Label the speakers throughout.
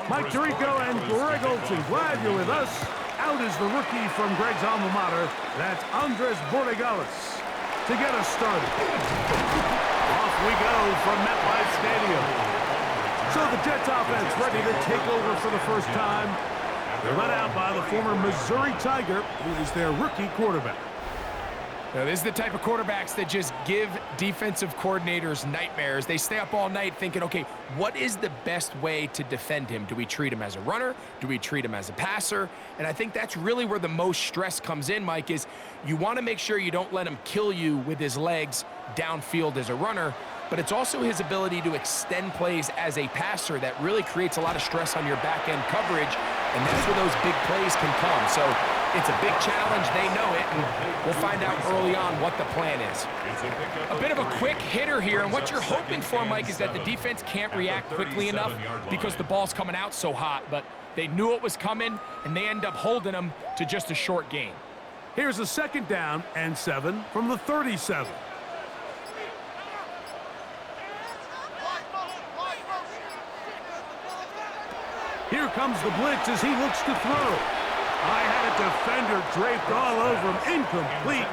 Speaker 1: Mike Tirico and Greg Olson, glad you're with us. Out is the rookie from Greg's alma mater. That's Andres Borregales to get us started. Off we go from MetLife Stadium. So the Jets offense ready to take over for the first time. They're led out by the former Missouri Tiger, who is their rookie quarterback.
Speaker 2: Now, this is the type of quarterbacks that just give defensive coordinators nightmares. They stay up all night thinking, okay, what is the best way to defend him? Do we treat him as a runner? Do we treat him as a passer? And I think that's really where the most stress comes in, Mike, is you want to make sure you don't let him kill you with his legs downfield as a runner, but it's also his ability to extend plays as a passer that really creates a lot of stress on your back-end coverage, and that's where those big plays can come. So it's a big challenge. They know it, and we'll find out early on what the plan is. A bit of a quick hitter here, and what you're hoping for, Mike, is that the defense can't react quickly enough because the ball's coming out so hot, but they knew it was coming, and they end up holding them to just a short gain.
Speaker 1: Here's a 2nd down and 7 from the 37. Here comes the blitz as he looks to throw. I had a defender draped all over him. Incomplete.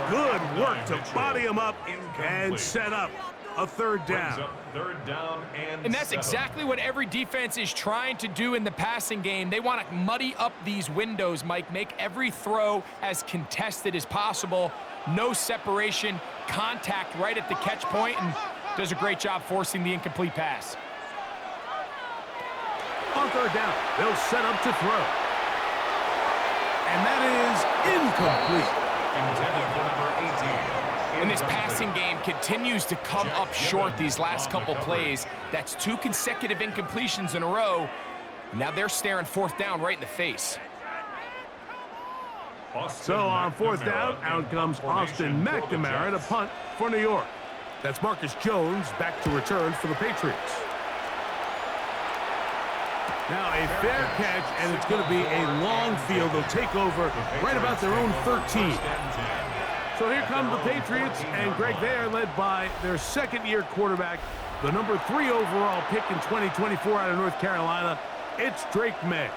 Speaker 1: Good work to body him up and set up a 3rd down.
Speaker 2: And that's exactly what every defense is trying to do in the passing game. They want to muddy up these windows, Mike, make every throw as contested as possible. No separation, contact right at the catch point, and does a great job forcing the incomplete pass.
Speaker 1: On 3rd down, they'll set up to throw. And that is incomplete.
Speaker 2: And this passing game continues to come up short these last couple plays. That's 2 consecutive incompletions in a row. Now they're staring 4th down right in the face.
Speaker 1: So on 4th down, out comes Austin McNamara to punt for New York. That's Marcus Jones back to return for the Patriots. Now a fair catch, and it's going to be a long field. They'll take over right about their own 13. So here come the Patriots, and Greg, they are led by their 2nd-year quarterback, the number 3 overall pick in 2024 out of North Carolina. It's Drake May.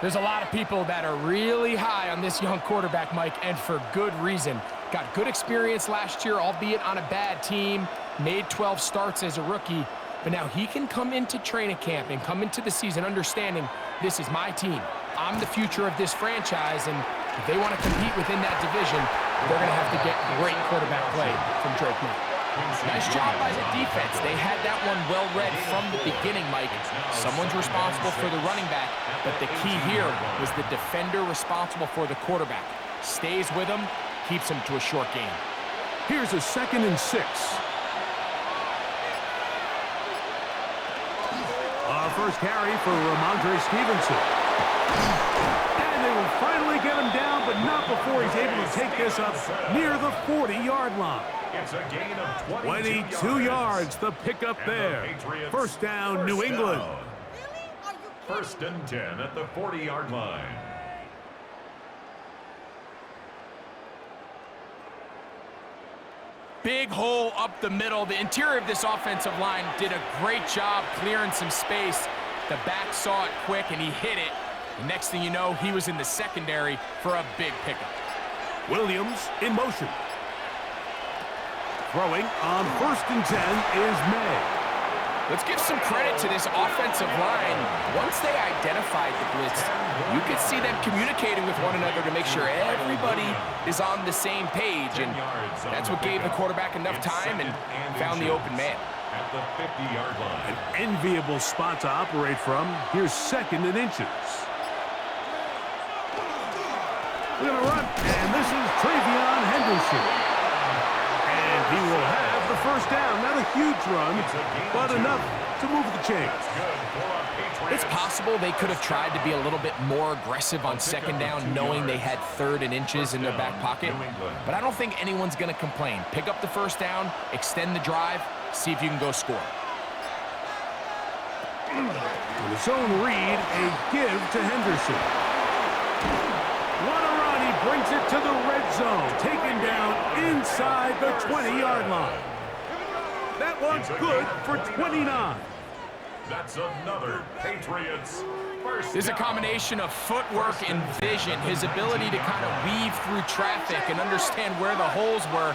Speaker 2: There's a lot of people that are really high on this young quarterback, Mike, and for good reason. Got good experience last year, albeit on a bad team, made 12 starts as a rookie. But now he can come into training camp and come into the season understanding this is my team. I'm the future of this franchise, and if they want to compete within that division, they're going to have to get great quarterback play from Drake May. Nice job by the defense. They had that one well read from the beginning, Mike. Someone's responsible for the running back, but the key here was the defender responsible for the quarterback. Stays with him, keeps him to a short game.
Speaker 1: Here's a 2nd and 6. First carry for Ramondre Stevenson. And they will finally get him down, but not before he's able to take this up near the 40-yard line.
Speaker 3: It's a gain of
Speaker 1: 22 yards, the pickup there. 1st down, New England.
Speaker 3: 1st and 10 at the 40-yard line.
Speaker 2: Big hole up the middle. The interior of this offensive line did a great job clearing some space. The back saw it quick, and he hit it. The next thing you know, he was in the secondary for a big pickup.
Speaker 1: Williams in motion. Throwing on 1st and 10 is May.
Speaker 2: Let's give some credit to this offensive line. Once they identified the blitz, you could see them communicating with one another to make sure everybody is on the same page, and that's what gave the quarterback enough time and found the open man.
Speaker 3: At the 50-yard line.
Speaker 1: An enviable spot to operate from. Here's 2nd and inches. We're going to run, and this is Travion Henderson. And he will have the 1st down. Not a huge run, but enough to move the chains.
Speaker 2: It's possible they could have tried to be a little bit more aggressive on 2nd down, knowing they had 3rd and inches in their back pocket. But I don't think anyone's going to complain. Pick up the 1st down, extend the drive, see if you can go score.
Speaker 1: On the zone read, a give to Henderson. What a run. He brings it to the red zone. Taken down inside the 20-yard line. That one's good for 29.
Speaker 3: That's another Patriots first
Speaker 2: There's a
Speaker 3: down.
Speaker 2: combination of footwork and vision, his ability to kind of weave through traffic and understand where the holes were.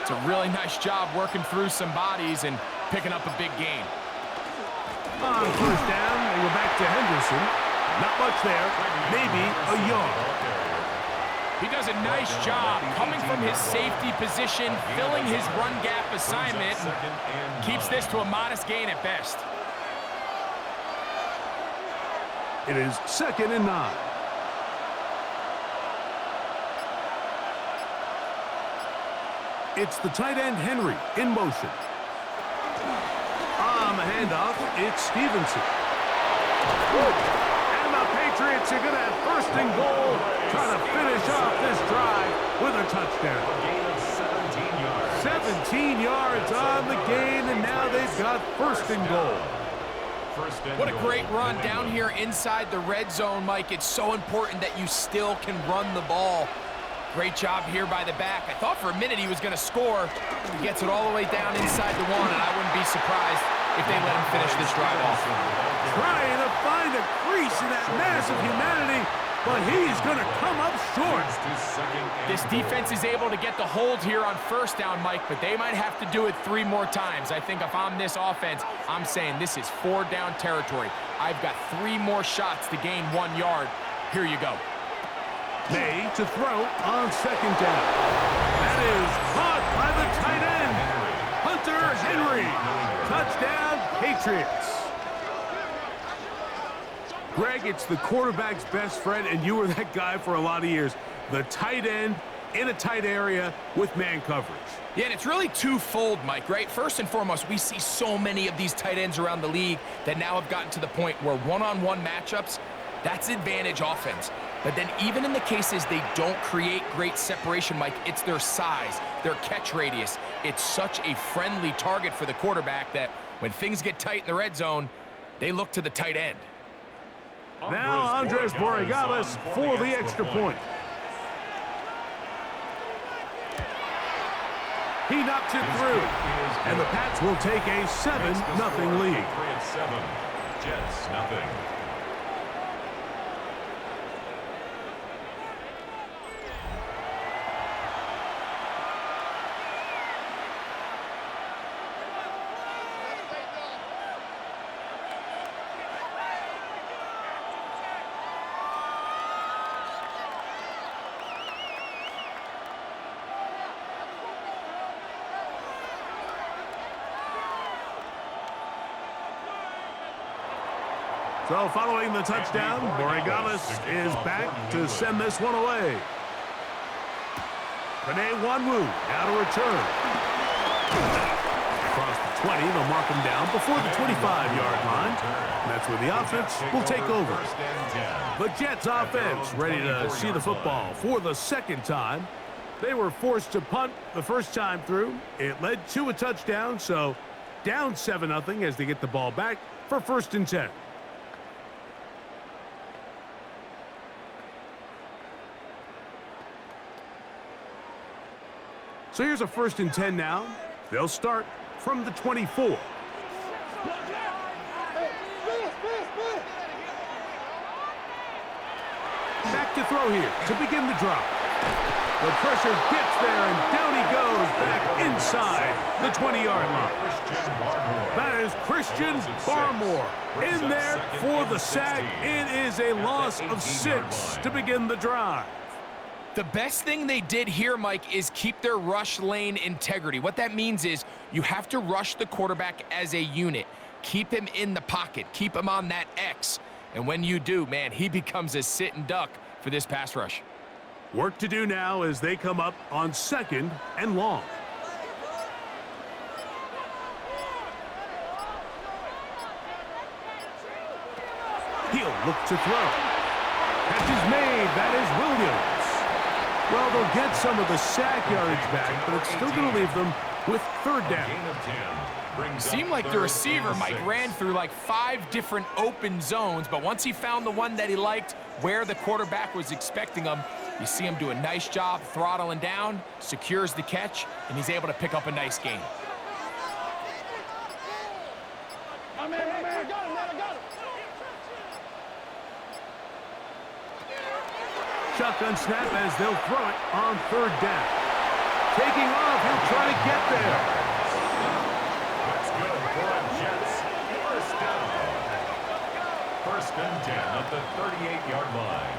Speaker 2: It's a really nice job working through some bodies and picking up a big gain.
Speaker 1: On first down, they go back to Henderson. Not much there, maybe a yard.
Speaker 2: He does a nice job coming from his safety position, filling his run gap assignment, and keeps this to a modest gain at best.
Speaker 1: It is 2nd and 9. It's the tight end, Henry, in motion. On the handoff, it's Stevenson. And the Patriots are going to have 1st and goal, trying to finish off this drive with a touchdown.
Speaker 3: Gain of 17 yards.
Speaker 1: 17 yards on the gain, and now they've got 1st and goal.
Speaker 2: What a great run down here inside the red zone, Mike. It's so important that you still can run the ball. Great job here by the back. I thought for a minute he was going to score. He gets it all the way down inside the 1, and I wouldn't be surprised if they let him finish this drive off.
Speaker 1: Trying to find a crease in that mass of humanity, but he's going to come up short.
Speaker 2: This defense is able to get the hold here on 1st down, Mike, but they might have to do it 3 more times. I think if I'm this offense, I'm saying this is 4 down territory. I've got 3 more shots to gain 1 yard. Here you go.
Speaker 1: May to throw on 2nd down. That is caught by the tight end, Hunter Henry. Touchdown, Patriots. Greg, it's the quarterback's best friend, and you were that guy for a lot of years. The tight end in a tight area with man coverage.
Speaker 2: Yeah, and it's really twofold, Mike, right? First and foremost, we see so many of these tight ends around the league that now have gotten to the point where one-on-one matchups, that's advantage offense. But then even in the cases they don't create great separation, Mike, it's their size, their catch radius. It's such a friendly target for the quarterback that when things get tight in the red zone, they look to the tight end.
Speaker 1: Now Andres Borregales for the extra point. He knocks it through, and the Pats will take a 7-0 lead.
Speaker 3: Patriots 7, Jets nothing.
Speaker 1: So following the touchdown, Borregales is back to send this one away. Panay Wanwu now to return. Across the 20, they'll mark him down before the 25-yard line. And that's where the offense will take over. The Jets offense ready to see the football for the 2nd time. They were forced to punt the first time through. It led to a touchdown, so down 7-0 as they get the ball back for 1st and 10. So here's a 1st and 10 now. They'll start from the 24. Back to throw here to begin the drive. The pressure gets there, and down he goes back inside the 20-yard line. That is Christian Barmore in there for the sack. It is a loss of 6 to begin the drive.
Speaker 2: The best thing they did here, Mike, is keep their rush lane integrity. What that means is you have to rush the quarterback as a unit. Keep him in the pocket. Keep him on that X. And when you do, man, he becomes a sitting duck for this pass rush.
Speaker 1: Work to do now as they come up on 2nd and long. He'll look to throw. Catch is made. That is Williams. Well, they'll get some of the sack yardage back, but it's still going to leave them with 3rd down.
Speaker 2: Seemed like the receiver, Mike, ran through like 5 different open zones, but once he found the one that he liked, where the quarterback was expecting him, you see him do a nice job throttling down, secures the catch, and he's able to pick up a nice gain.
Speaker 4: My man, got him.
Speaker 1: shotgun snap as they'll throw it on third down. Taking off, he'll try to get there.
Speaker 3: That's good for a Jets first down. First and 10 at the 38-yard line.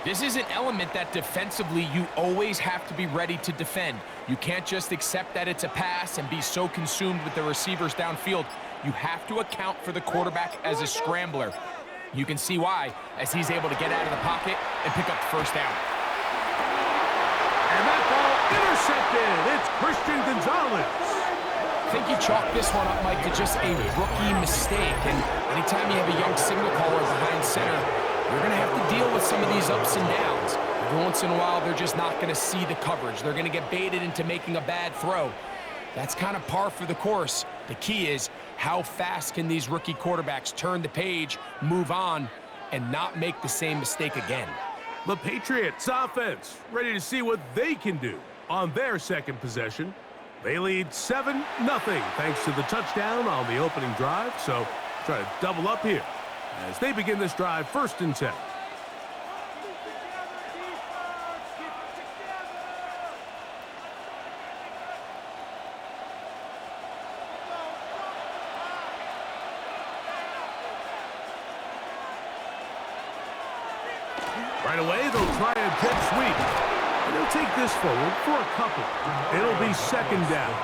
Speaker 2: This is an element that defensively you always have to be ready to defend. You can't just accept that it's a pass and be so consumed with the receivers downfield. You have to account for the quarterback as a scrambler. You can see why, as he's able to get out of the pocket and pick up the first down.
Speaker 1: And that ball intercepted. It's Christian Gonzalez.
Speaker 2: I think you chalk this one up, Mike, to just a rookie mistake. And anytime you have a young signal caller behind center, you're going to have to deal with some of these ups and downs. Every once in a while, they're just not going to see the coverage. They're going to get baited into making a bad throw. That's kind of par for the course. The key is, how fast can these rookie quarterbacks turn the page, move on, and not make the same mistake again?
Speaker 1: The Patriots offense ready to see what they can do on their second possession. They lead 7-0 thanks to the touchdown on the opening drive. So try to double up here as they begin this drive first and 10. Right away, they'll try a jet sweep. And they'll take this forward for a couple. It'll be second down.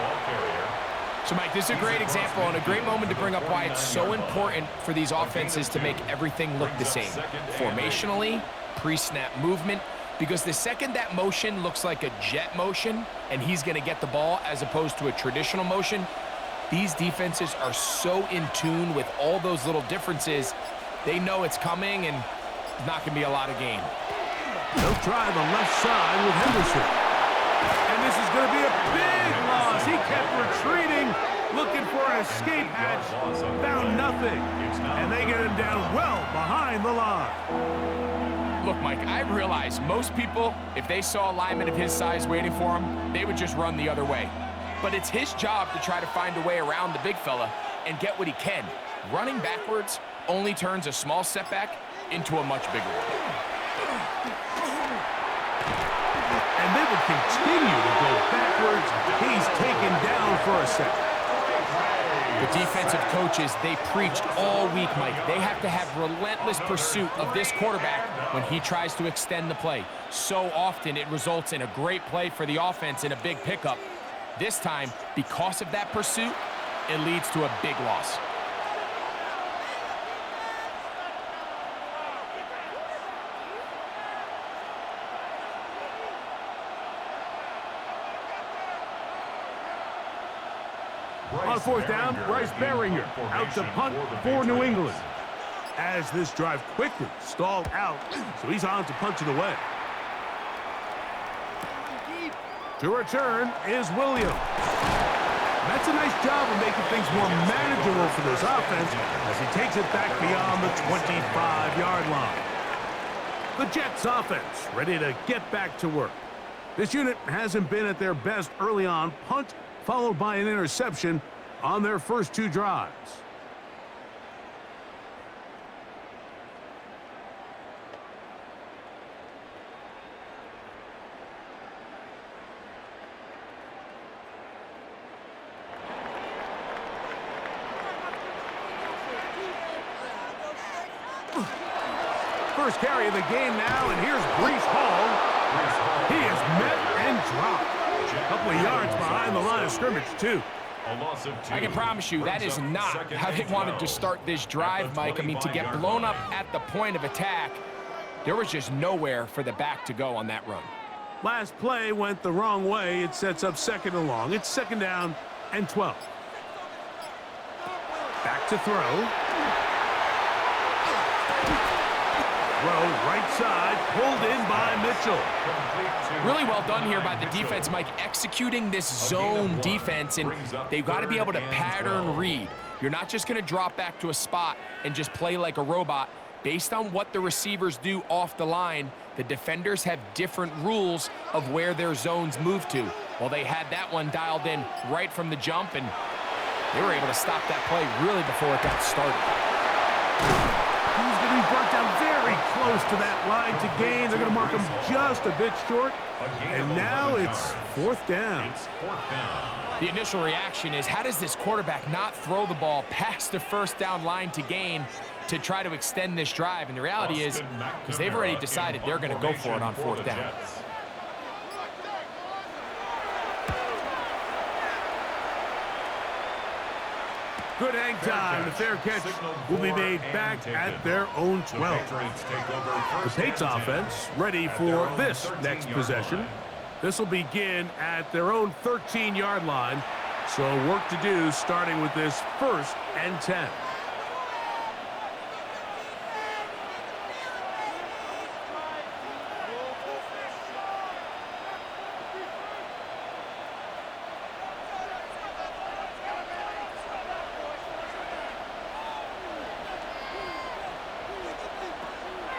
Speaker 2: So, Mike, this is a great example and a great moment to bring up why it's so important for these offenses to make everything look the same. Formationally, pre-snap movement, because the second that motion looks like a jet motion and he's going to get the ball as opposed to a traditional motion, these defenses are so in tune with all those little differences. They know it's coming and there's not going to be a lot of gain.
Speaker 1: They'll try the left side with Henderson. And this is going to be a big loss. He kept retreating, looking for an escape hatch. Found nothing. And they get him down well behind the line.
Speaker 2: Look, Mike, I realize most people, if they saw a lineman of his size waiting for him, they would just run the other way. But it's his job to try to find a way around the big fella and get what he can. Running backwards only turns a small setback into a much bigger one.
Speaker 1: And they would continue to go backwards. He's taken down for a second.
Speaker 2: The defensive coaches, they preach all week, Mike. They have to have relentless pursuit of this quarterback when he tries to extend the play. So often it results in a great play for the offense and a big pickup. This time, because of that pursuit, it leads to a big loss.
Speaker 1: On fourth down, Bryce Baringer out to punt for New England. As this drive quickly stalled out, so he's on to punch it away. To return is Williams. That's a nice job of making things more manageable for this offense as he takes it back beyond the 25-yard line. The Jets offense ready to get back to work. This unit hasn't been at their best early on. Punt followed by an interception on their first two drives. First carry of the game now, and here's Breece Hall. He is met and dropped. A couple of yards behind the line of scrimmage, too.
Speaker 2: I can promise you that is not how they wanted to start this drive, Mike. I mean, to get blown up at the point of attack, there was just nowhere for the back to go on that run.
Speaker 1: Last play went the wrong way. It sets up second and long. It's second down and 12. Back to throw. Throw right side, pulled in by Mitchell.
Speaker 2: Really well done here by the defense, Mike, executing this zone defense, and they've got to be able to pattern read. You're not just going to drop back to a spot and just play like a robot. Based on what the receivers do off the line, the defenders have different rules of where their zones move to. Well, they had that one dialed in right from the jump, and they were able to stop that play really before it got started.
Speaker 1: He's going to be brought down very close close to that line to gain. They're going to mark him just a bit short. And now it's fourth down.
Speaker 2: The initial reaction is, how does this quarterback not throw the ball past the first down line to gain to try to extend this drive? And the reality is, because they've already decided they're going to go for it on fourth down.
Speaker 1: Good hang time. The fair catch will be made back at their own 12. The Patriots offense ready for this next possession. This will begin at their own 13-yard line. So work to do starting with this 1st and 10.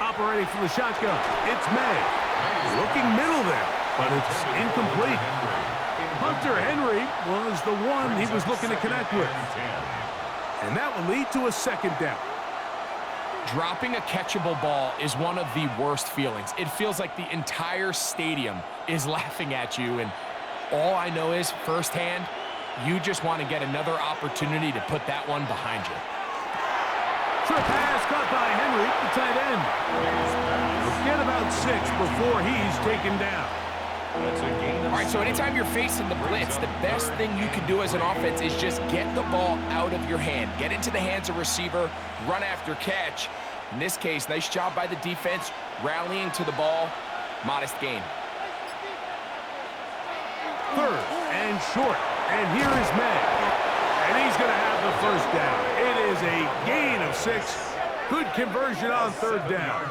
Speaker 1: Operating from the shotgun, it's May. Looking middle there, but it's incomplete. Hunter Henry was the one he was looking to connect with. And that will lead to a second down.
Speaker 2: Dropping a catchable ball is one of the worst feelings. It feels like the entire stadium is laughing at you, and all I know is, firsthand, you just want to get another opportunity to put that one behind you.
Speaker 1: Short pass caught by Henry, the tight end. Get about 6 before he's taken down.
Speaker 2: All right, so anytime you're facing the blitz, the best thing you can do as an offense is just get the ball out of your hand. Get into the hands of receiver, run after catch. In this case, nice job by the defense, rallying to the ball, modest gain.
Speaker 1: 3rd and short, and here is May. And he's going to have the first down. It is a gain of 6. Good conversion on 3rd down.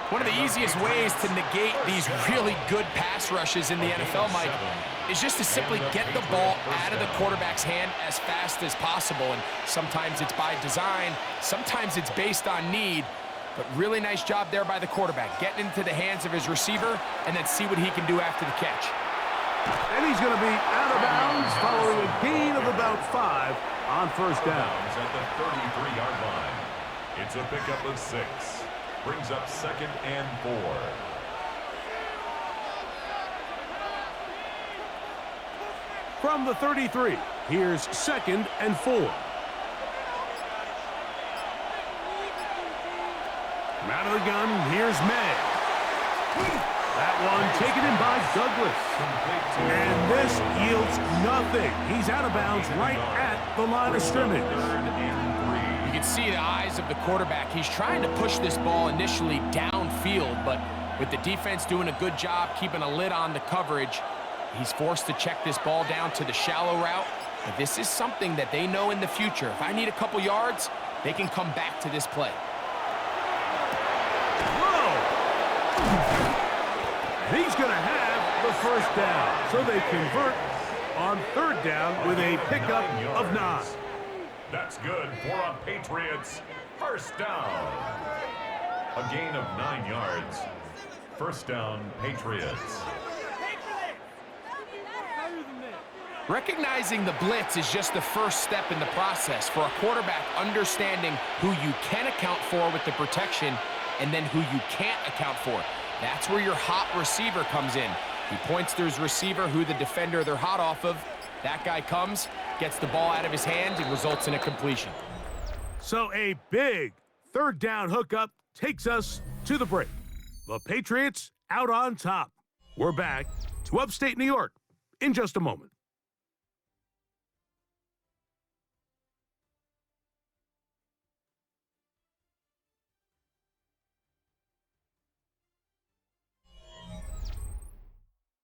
Speaker 2: One of the easiest ways to negate these really good pass rushes in the NFL, Mike, is just to simply get the ball out of the quarterback's hand as fast as possible. And sometimes it's by design, sometimes it's based on need. But really nice job there by the quarterback, getting into the hands of his receiver and then see what he can do after the catch.
Speaker 1: And he's going to be out of bounds following a gain of about 5 on 1st down.
Speaker 3: At the 33-yard line. It's a pickup of 6. Brings up 2nd and 4.
Speaker 1: From the 33, here's 2nd and 4. Out of the gun, here's May. That one taken in by Douglas. And this yields nothing. He's out of bounds right at the line of scrimmage.
Speaker 2: You can see the eyes of the quarterback. He's trying to push this ball initially downfield, but with the defense doing a good job keeping a lid on the coverage, he's forced to check this ball down to the shallow route. But this is something that they know in the future. If I need a couple yards, they can come back to this play.
Speaker 1: He's going to have the first down. So they convert on 3rd down with a pickup of 9.
Speaker 3: That's good for a Patriots first down. A gain of 9 yards. First down, Patriots.
Speaker 2: Recognizing the blitz is just the first step in the process for a quarterback understanding who you can account for with the protection and then who you can't account for. That's where your hot receiver comes in. He points to his receiver, who the defender they're hot off of. That guy comes, gets the ball out of his hand, and results in a completion.
Speaker 1: So a big 3rd down hookup takes us to the break. The Patriots out on top. We're back to upstate New York in just a moment.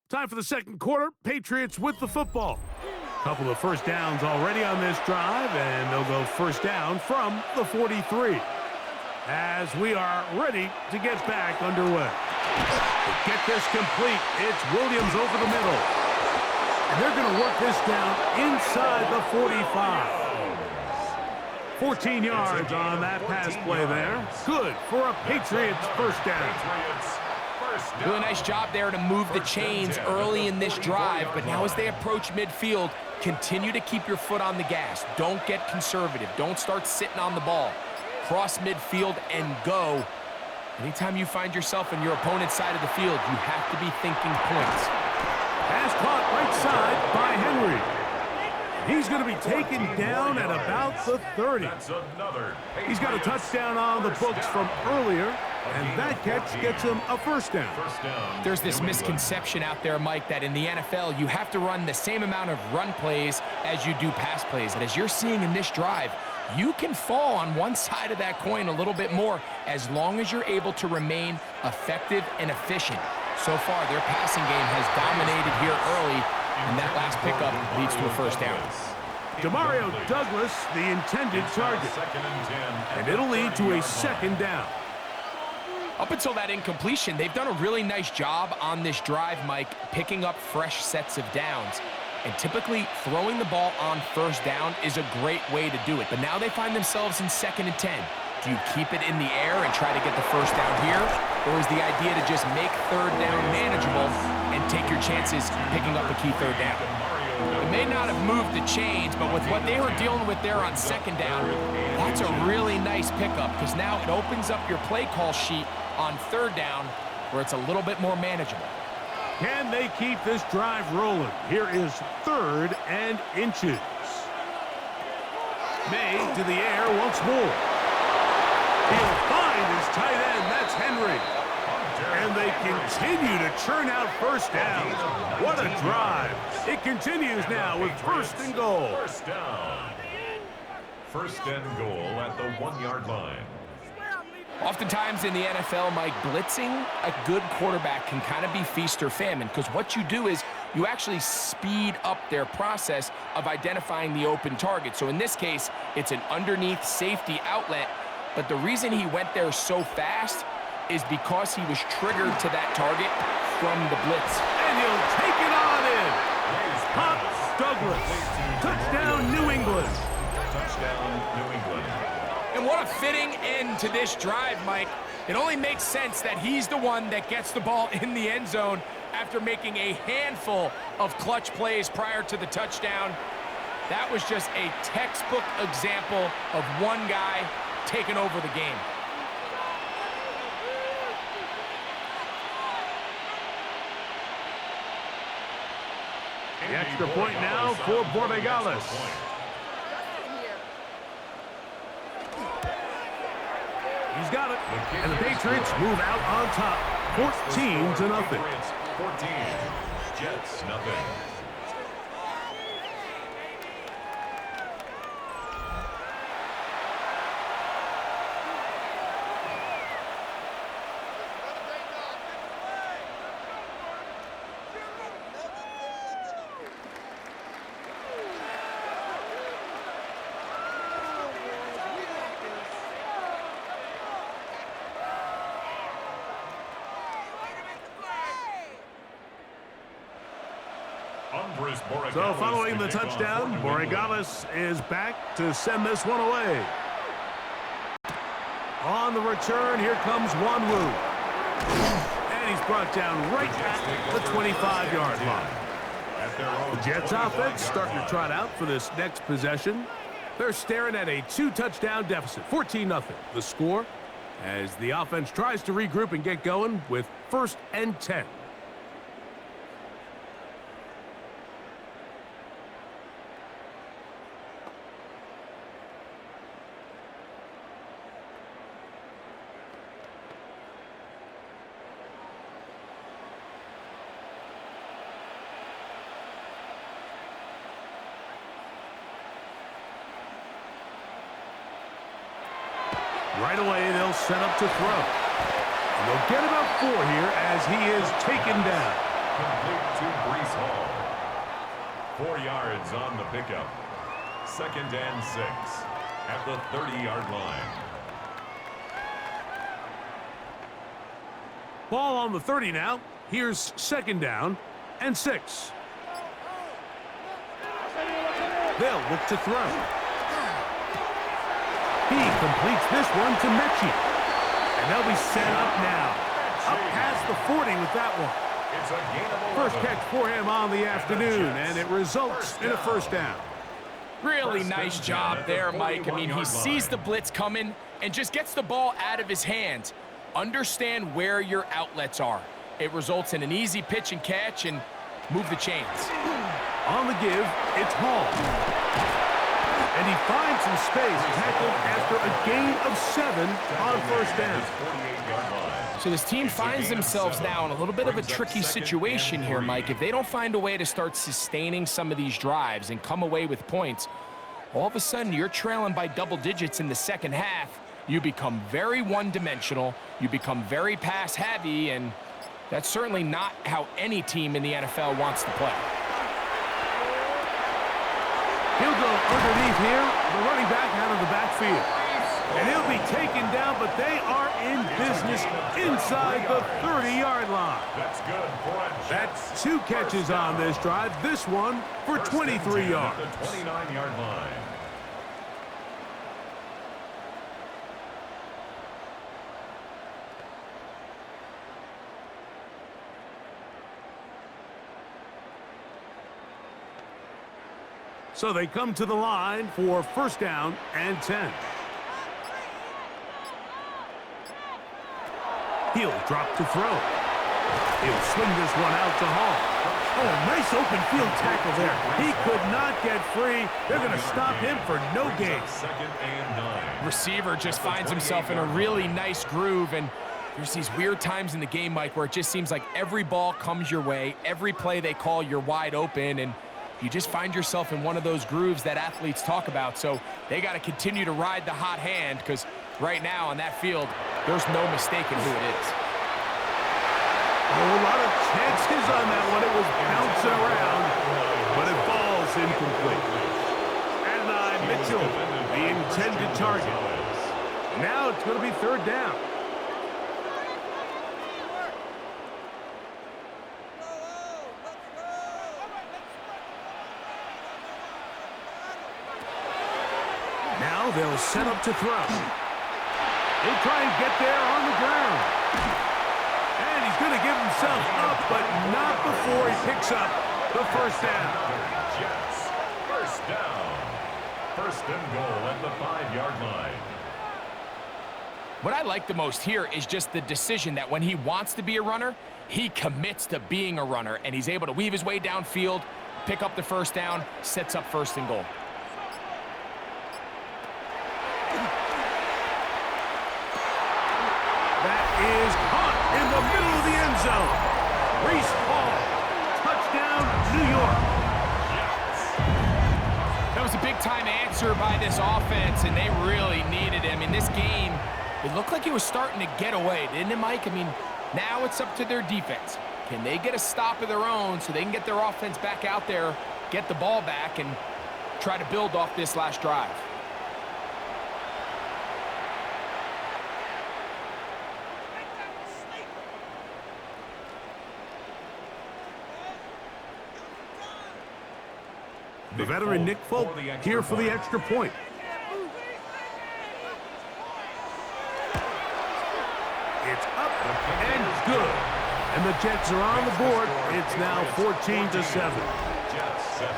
Speaker 1: Time for the 2nd quarter. Patriots with the football. Couple of first downs already on this drive, and they'll go first down from the 43. As we are ready to get back underway. To get this complete, it's Williams over the middle. And they're going to work this down inside the 45. 14 yards on that pass play there. Good for a Patriots first down.
Speaker 2: Really nice job there to move the chains early in this drive, but now as they approach midfield, continue to keep your foot on the gas. Don't get conservative. Don't start sitting on the ball. Cross midfield and go. Anytime you find yourself on your opponent's side of the field, you have to be thinking points.
Speaker 1: Pass caught right side by Henry. He's going to be taken down at about the 30. He's got a touchdown on the books from earlier, and that catch gets him a first down.
Speaker 2: There's this misconception out there, Mike, that in the NFL, you have to run the same amount of run plays as you do pass plays. And as you're seeing in this drive, you can fall on one side of that coin a little bit more as long as you're able to remain effective and efficient. So far, their passing game has dominated here early, and that last pickup leads to a first down.
Speaker 1: Demario Douglas, the intended target. And it'll lead to a second down.
Speaker 2: Up until that incompletion, they've done a really nice job on this drive, Mike, picking up fresh sets of downs. And typically, throwing the ball on first down is a great way to do it. But now they find themselves in 2nd and 10. Do you keep it in the air and try to get the first down here? Or is the idea to just make 3rd down manageable and take your chances picking up a key 3rd down? It may not have moved the chains, but with what they were dealing with there on 2nd down, that's a really nice pickup because now it opens up your play call sheet on 3rd down where it's a little bit more manageable.
Speaker 1: Can they keep this drive rolling? Here is 3rd and inches. May to the air once more. He'll find his tight end. That's Henry. And they continue to churn out first downs. What a drive. It continues now with 1st and goal.
Speaker 3: First down. 1st and goal at the 1-yard line.
Speaker 2: Oftentimes in the NFL, Mike, blitzing a good quarterback can kind of be feast or famine because what you do is you actually speed up their process of identifying the open target. So in this case, it's an underneath safety outlet, but the reason he went there so fast is because he was triggered to that target from the blitz.
Speaker 1: And he'll take it on in. Pop Douglas. Touchdown, New England.
Speaker 3: Touchdown, New England.
Speaker 2: And what a fitting end to this drive, Mike. It only makes sense that he's the one that gets the ball in the end zone after making a handful of clutch plays prior to the touchdown. That was just a textbook example of one guy taking over the game.
Speaker 1: The extra point now for Borregales. He's got it. And the Patriots move out on top, 14-0.
Speaker 3: 14, Jets nothing.
Speaker 1: So following the touchdown, Borregales is back to send this one away. On the return, here comes Wanwu. And he's brought down right at the 25-yard line. The Jets offense starting to trot out for this next possession. They're staring at a 2-touchdown deficit, 14-0. The score as the offense tries to regroup and get going with 1st and 10. Right away, they'll set up to throw. And they'll get about 4 here as he is taken down.
Speaker 3: Complete to Brees Hall. 4 yards on the pickup. 2nd and 6 at the 30-yard line.
Speaker 1: Ball on the 30 now. Here's 2nd down and 6. They'll look to throw. He completes this one to Mechie. And they'll be set up now. Up past the 40 with that one.
Speaker 3: It's a gain of 11.
Speaker 1: First catch for him on the afternoon, and it results in a first down.
Speaker 2: Really nice job there, Mike. I mean, he sees the blitz coming and just gets the ball out of his hands. Understand where your outlets are. It results in an easy pitch and catch and move the chains.
Speaker 1: On the give, it's Hall. And he finds some space, tackled after a gain of 7 on first down.
Speaker 2: So this team finds themselves now in a little bit of a tricky situation here, Mike. If they don't find a way to start sustaining some of these drives and come away with points, all of a sudden you're trailing by double digits in the second half. You become very one-dimensional, you become very pass-heavy, and that's certainly not how any team in the NFL wants to play.
Speaker 1: He'll go underneath here, the running back out of the backfield. And he'll be taken down, but they are in business inside the 30-yard line.
Speaker 3: That's good for a
Speaker 1: That's 2 catches on this drive, this one for 23 yards.
Speaker 3: The 29-yard line.
Speaker 1: So they come to the line for first down and 10. He'll drop to throw. He'll swing this one out to Hall. Oh, nice open field tackle there. He could not get free. They're going to stop him for no gain.
Speaker 3: Second and 9.
Speaker 2: Receiver just finds himself in a really nice groove, and there's these weird times in the game, Mike, where it just seems like every ball comes your way, every play they call, you're wide open, and you just find yourself in one of those grooves that athletes talk about. So they got to continue to ride the hot hand, because right now on that field, there's no mistaking who it is.
Speaker 1: A whole lot of chances on that one. It was bouncing around, but it falls incomplete. And Mitchell, the intended target. Now it's going to be third down. Now they'll set up to throw. He'll try and get there on the ground. And he's going to give himself up, but not before he picks up the first down.
Speaker 3: Jets, first down. First and goal at the 5-yard line.
Speaker 2: What I like the most here is just the decision that when he wants to be a runner, he commits to being a runner, and he's able to weave his way downfield, pick up the first down, sets up first and goal.
Speaker 1: That is caught in the middle of the end zone. Reese Hall, touchdown, New York.
Speaker 2: That was a big-time answer by this offense, and they really needed him. In this game, it looked like he was starting to get away, didn't it, Mike? I mean, now it's up to their defense. Can they get a stop of their own so they can get their offense back out there, get the ball back, and try to build off this last drive?
Speaker 1: The veteran Nick Folk here for the extra point. It's up and good. And the Jets are on the board. It's now 14-7.
Speaker 3: Jets 7.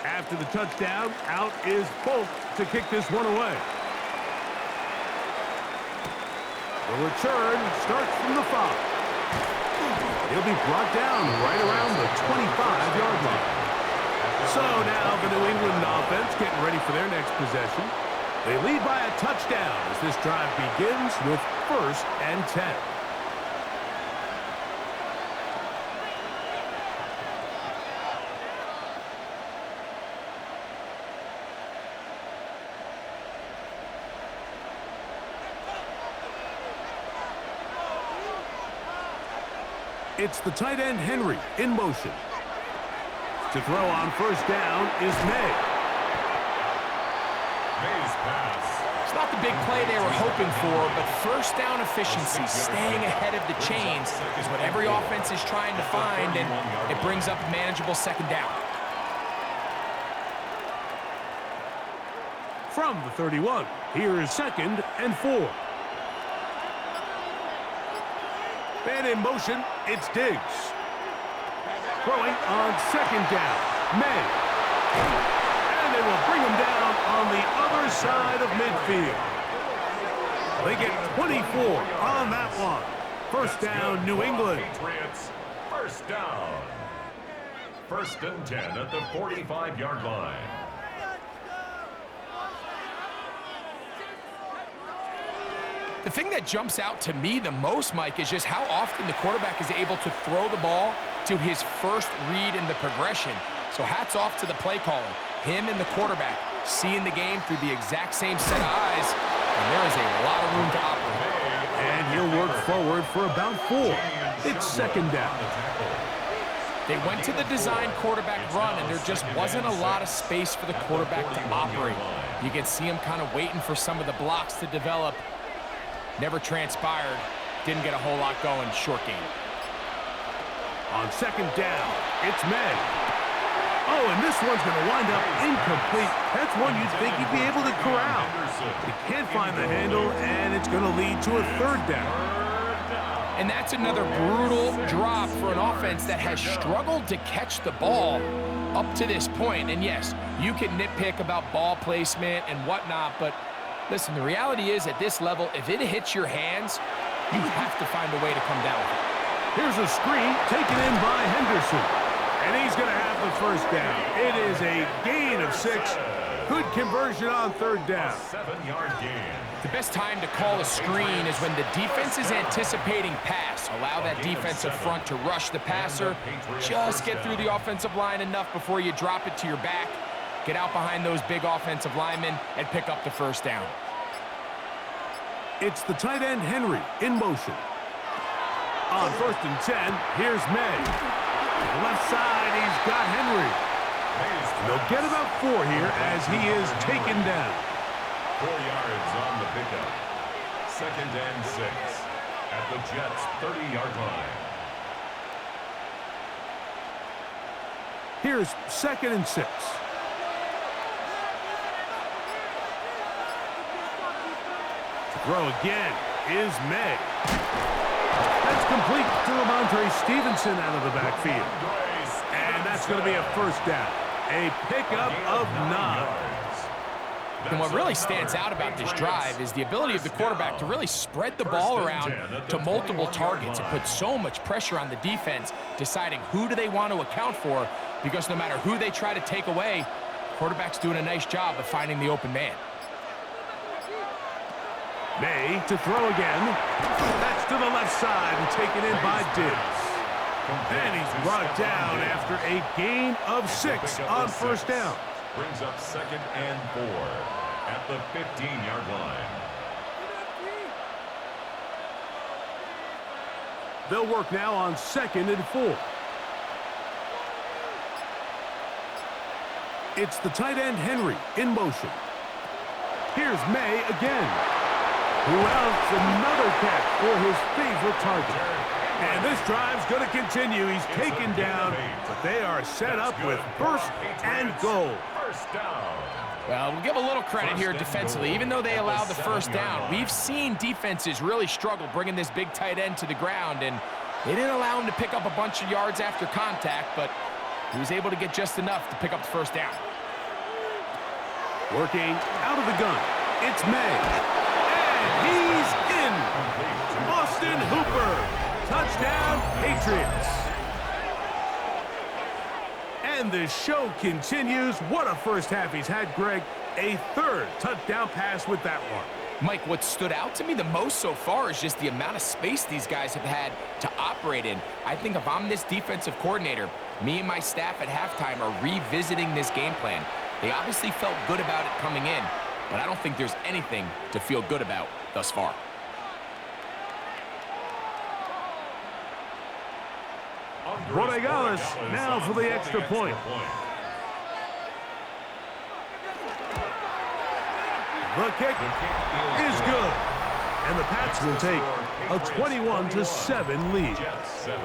Speaker 1: After the touchdown, out is Folk to kick this one away. The return starts from the 5. He'll be brought down right around the 25-yard line. So now the New England offense getting ready for their next possession. They lead by a touchdown as this drive begins with first and 10. It's the tight end Henry in motion. To throw on first down is May.
Speaker 3: May's pass.
Speaker 2: It's not the big play they were hoping for, but first down efficiency, staying ahead of the chains, is what every offense is trying to find, and it brings up a manageable second down.
Speaker 1: From the 31, here is 2nd and 4. Man in motion, it's Diggs. Throwing on 2nd down, May. And they will bring him down on the other side of midfield. They get 24 on that one. First down, New England.
Speaker 3: Patriots, first down. 1st and 10 at the 45-yard line.
Speaker 2: The thing that jumps out to me the most, Mike, is just how often the quarterback is able to throw the ball to his first read in the progression. So hats off to the play caller. Him and the quarterback seeing the game through the exact same set of eyes, and there is a lot of room to operate.
Speaker 1: And he'll work forward for about 4. It's 2nd down.
Speaker 2: They went to the design quarterback run, and there just wasn't a lot of space for the quarterback to operate. You can see him kind of waiting for some of the blocks to develop. Never transpired. Didn't get a whole lot going. Short game.
Speaker 1: On 2nd down, it's May. Oh, and this one's going to wind up incomplete. That's one you'd think he'd be able to corral. He can't find the handle, and it's going to lead to a 3rd down.
Speaker 2: And that's another brutal drop for an offense that has struggled to catch the ball up to this point. And yes, you can nitpick about ball placement and whatnot, but listen, the reality is at this level, if it hits your hands, you have to find a way to come down with it.
Speaker 1: Here's a screen taken in by Henderson. And he's going to have the first down. It is a gain of 6. Good conversion on 3rd down.
Speaker 3: 7-yard gain.
Speaker 2: The best time to call a screen is when the defense is anticipating pass. Allow that defensive front to rush the passer. Just get through the offensive line enough before you drop it to your back. Get out behind those big offensive linemen and pick up the first down.
Speaker 1: It's the tight end Henry in motion. On 1st and 10, here's May. Left side, he's got Henry. They'll get about 4 here as he is taken down.
Speaker 3: 4 yards on the pickup. 2nd and 6 at the Jets' 30-yard line.
Speaker 1: Here's 2nd and 6. To throw again is May. That's complete to Ramondre Stevenson out of the backfield. And that's going to be a first down. A pickup of 9.
Speaker 2: And what really stands out about this drive is the ability of the quarterback to really spread the ball around to multiple targets and put so much pressure on the defense, deciding who do they want to account for, because no matter who they try to take away, quarterback's doing a nice job of finding the open man.
Speaker 1: May to throw again. That's to the left side and taken in by Diggs. And he's brought down after a gain of 6 on first down.
Speaker 3: Brings up 2nd and 4 at the 15-yard line.
Speaker 1: They'll work now on 2nd and 4. It's the tight end Henry in motion. Here's May again. Who else? Another catch for his favorite target. And this drive's going to continue. He's taken down, but they are set up with first and goal.
Speaker 3: First down.
Speaker 2: Well, we'll give a little credit here defensively. Even though they allowed the first down, we've seen defenses really struggle bringing this big tight end to the ground, and they didn't allow him to pick up a bunch of yards after contact, but he was able to get just enough to pick up the first down.
Speaker 1: Working out of the gun, it's May. And he's in. Austin Hooper. Touchdown, Patriots. And the show continues. What a first half he's had, Greg. A 3rd touchdown pass with that one.
Speaker 2: Mike, what stood out to me the most so far is just the amount of space these guys have had to operate in. I think if I'm this defensive coordinator, me and my staff at halftime are revisiting this game plan. They obviously felt good about it coming in, but I don't think there's anything to feel good about thus far.
Speaker 1: Borregales now for the extra point. The kick is good. And the Pats will take a 21-7 lead.
Speaker 3: Jets 7.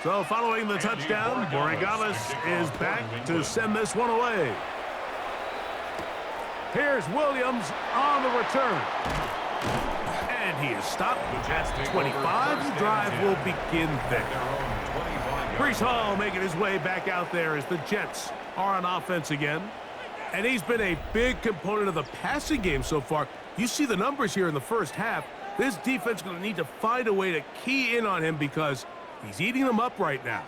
Speaker 1: So following the touchdown, Borregales is back to send this one away. Here's Williams on the return. And he is stopped at 25. The drive will begin there. Breece Hall making his way back out there as the Jets are on offense again. And he's been a big component of the passing game so far. You see the numbers here in the first half. This defense is going to need to find a way to key in on him because he's eating them up right now.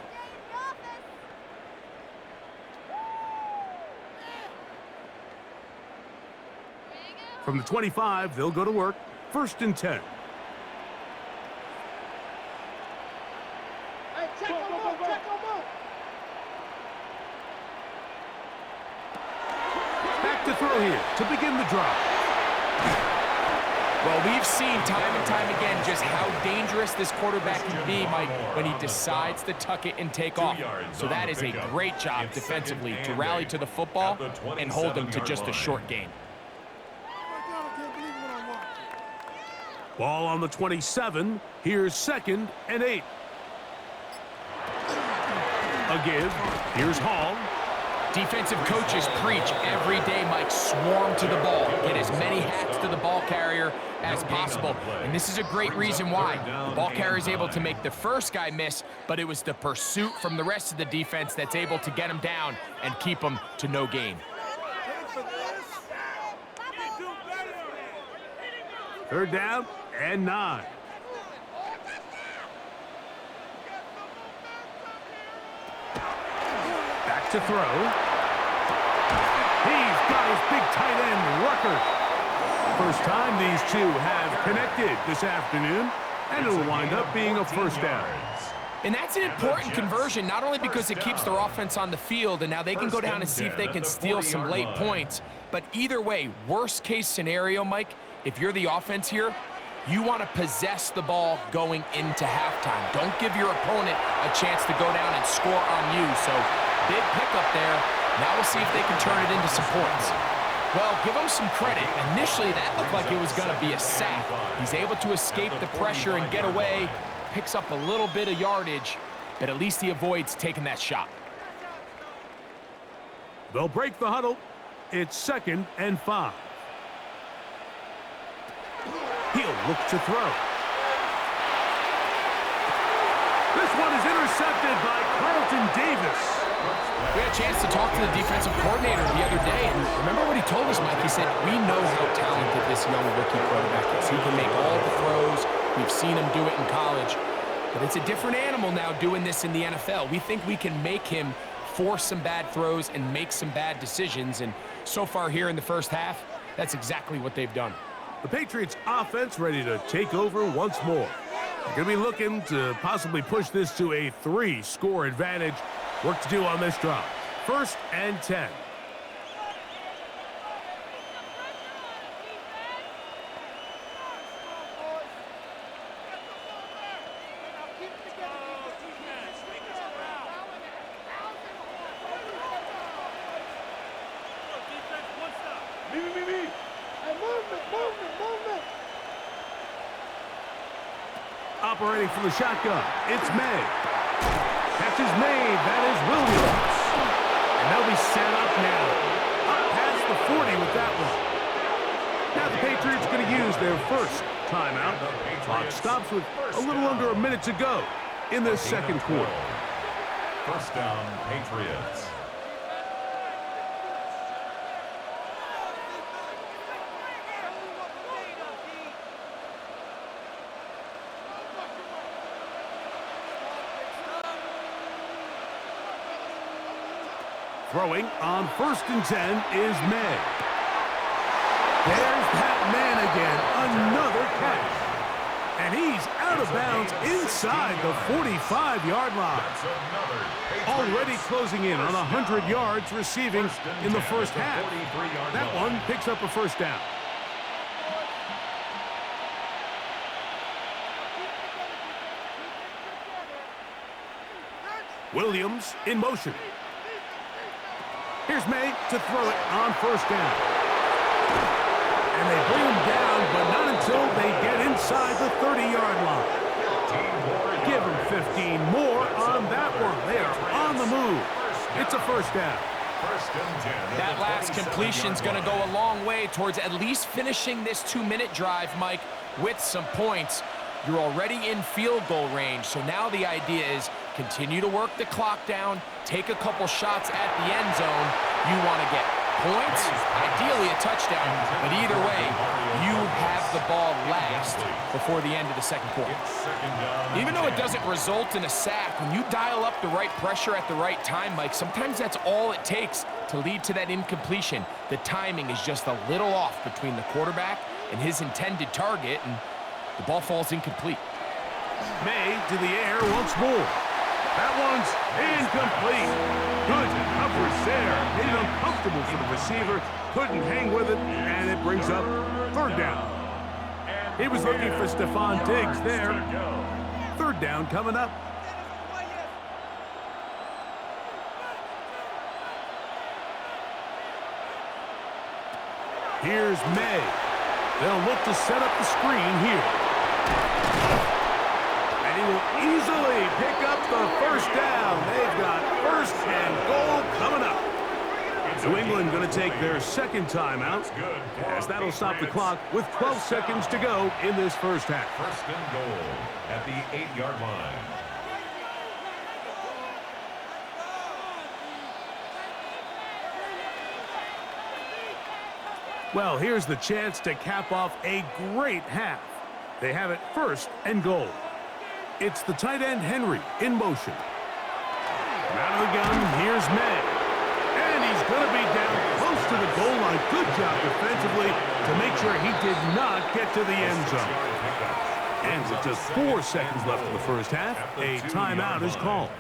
Speaker 1: From the 25, they'll go to work. 1st and 10.
Speaker 4: Hey, check them out.
Speaker 1: Back to throw here to begin the drive.
Speaker 2: Well, we've seen time and time again just how dangerous this quarterback can be, Mike, when he decides to tuck it and take off. So that is a great job defensively to rally to the football and hold him to just a short gain.
Speaker 1: Ball on the 27. Here's 2nd and 8. A give. Here's Hall.
Speaker 2: Defensive coaches preach every day, Mike, swarm to the ball. Get as many hats to the ball carrier as possible. And this is a great reason why. The ball carrier is able to make the first guy miss, but it was the pursuit from the rest of the defense that's able to get him down and keep him to no gain.
Speaker 1: 3rd down and 9. Back to throw. He's got his big tight end, Rucker. First time these two have connected this afternoon, and it'll wind up being a 1st down.
Speaker 2: And that's an important conversion, not only because it keeps their offense on the field, and now they can go down and see if they can steal some late points. But either way, worst case scenario, Mike, if you're the offense here, you want to possess the ball going into halftime. Don't give your opponent a chance to go down and score on you. So big pickup there. Now we'll see if they can turn it into some points. Well, give him some credit. Initially, that looked like it was going to be a sack. He's able to escape the pressure and get away. Picks up a little bit of yardage, but at least he avoids taking that shot.
Speaker 1: They'll break the huddle. It's 2nd and 5. He'll look to throw. This one is intercepted by Carlton Davis.
Speaker 2: We had a chance to talk to the defensive coordinator the other day, and remember what he told us, Mike? He said, we know how talented this young rookie quarterback is. He can make all the throws. We've seen him do it in college. But it's a different animal now doing this in the NFL. We think we can make him force some bad throws and make some bad decisions, and so far here in the first half, that's exactly what they've done.
Speaker 1: The Patriots offense ready to take over once more. They're going to be looking to possibly push this to a 3-score advantage. Work to do on this drive. 1st and 10. Operating from the shotgun, it's May. Catch is made, that is Williams. And they'll be set up now. Up past the 40 with that one. Now the Patriots going to use their first timeout. Clock stops with a little under a minute to go in the 2nd quarter.
Speaker 3: 1st down, Patriots.
Speaker 1: Throwing on 1st and 10 is May. There's that man again, another catch. And he's out of bounds inside the 45-yard line. Already closing in on 100 yards receiving in the first half. That one picks up a first down. Williams in motion. Here's May to throw it on first down. And they bring him down, but not until they get inside the 30-yard line. Give him 15 more on that one. They are on the move. It's a first down.
Speaker 2: That last completion's going to go a long way towards at least finishing this 2-minute drive, Mike, with some points. You're already in field goal range, so now the idea is continue to work the clock down, take a couple shots at the end zone. You want to get points, ideally a touchdown, but either way, you have the ball last before the end of the second quarter. Even though it doesn't result in a sack, when you dial up the right pressure at the right time, Mike, sometimes that's all it takes to lead to that incompletion. The timing is just a little off between the quarterback and his intended target, and the ball falls incomplete.
Speaker 1: May to the air once more. That one's incomplete. Good coverage there. Made it uncomfortable for the receiver. Couldn't hang with it, and it brings up third down. He was looking for Stephon Diggs there. Third down coming up. Here's May. They'll look to set up the screen here. And he will easily pick up the first down. They've got first and goal coming up. New England going to take their second timeout, as that'll stop the clock with 12 seconds to go in this first half.
Speaker 3: First and goal at the 8-yard line.
Speaker 1: Well, here's the chance to cap off a great half. They have it first and goal. It's the tight end Henry in motion. Out of the gun, here's May. And he's going to be down close to the goal line. Good job defensively to make sure he did not get to the end zone. And with just 4 seconds left in the first half, a timeout is called.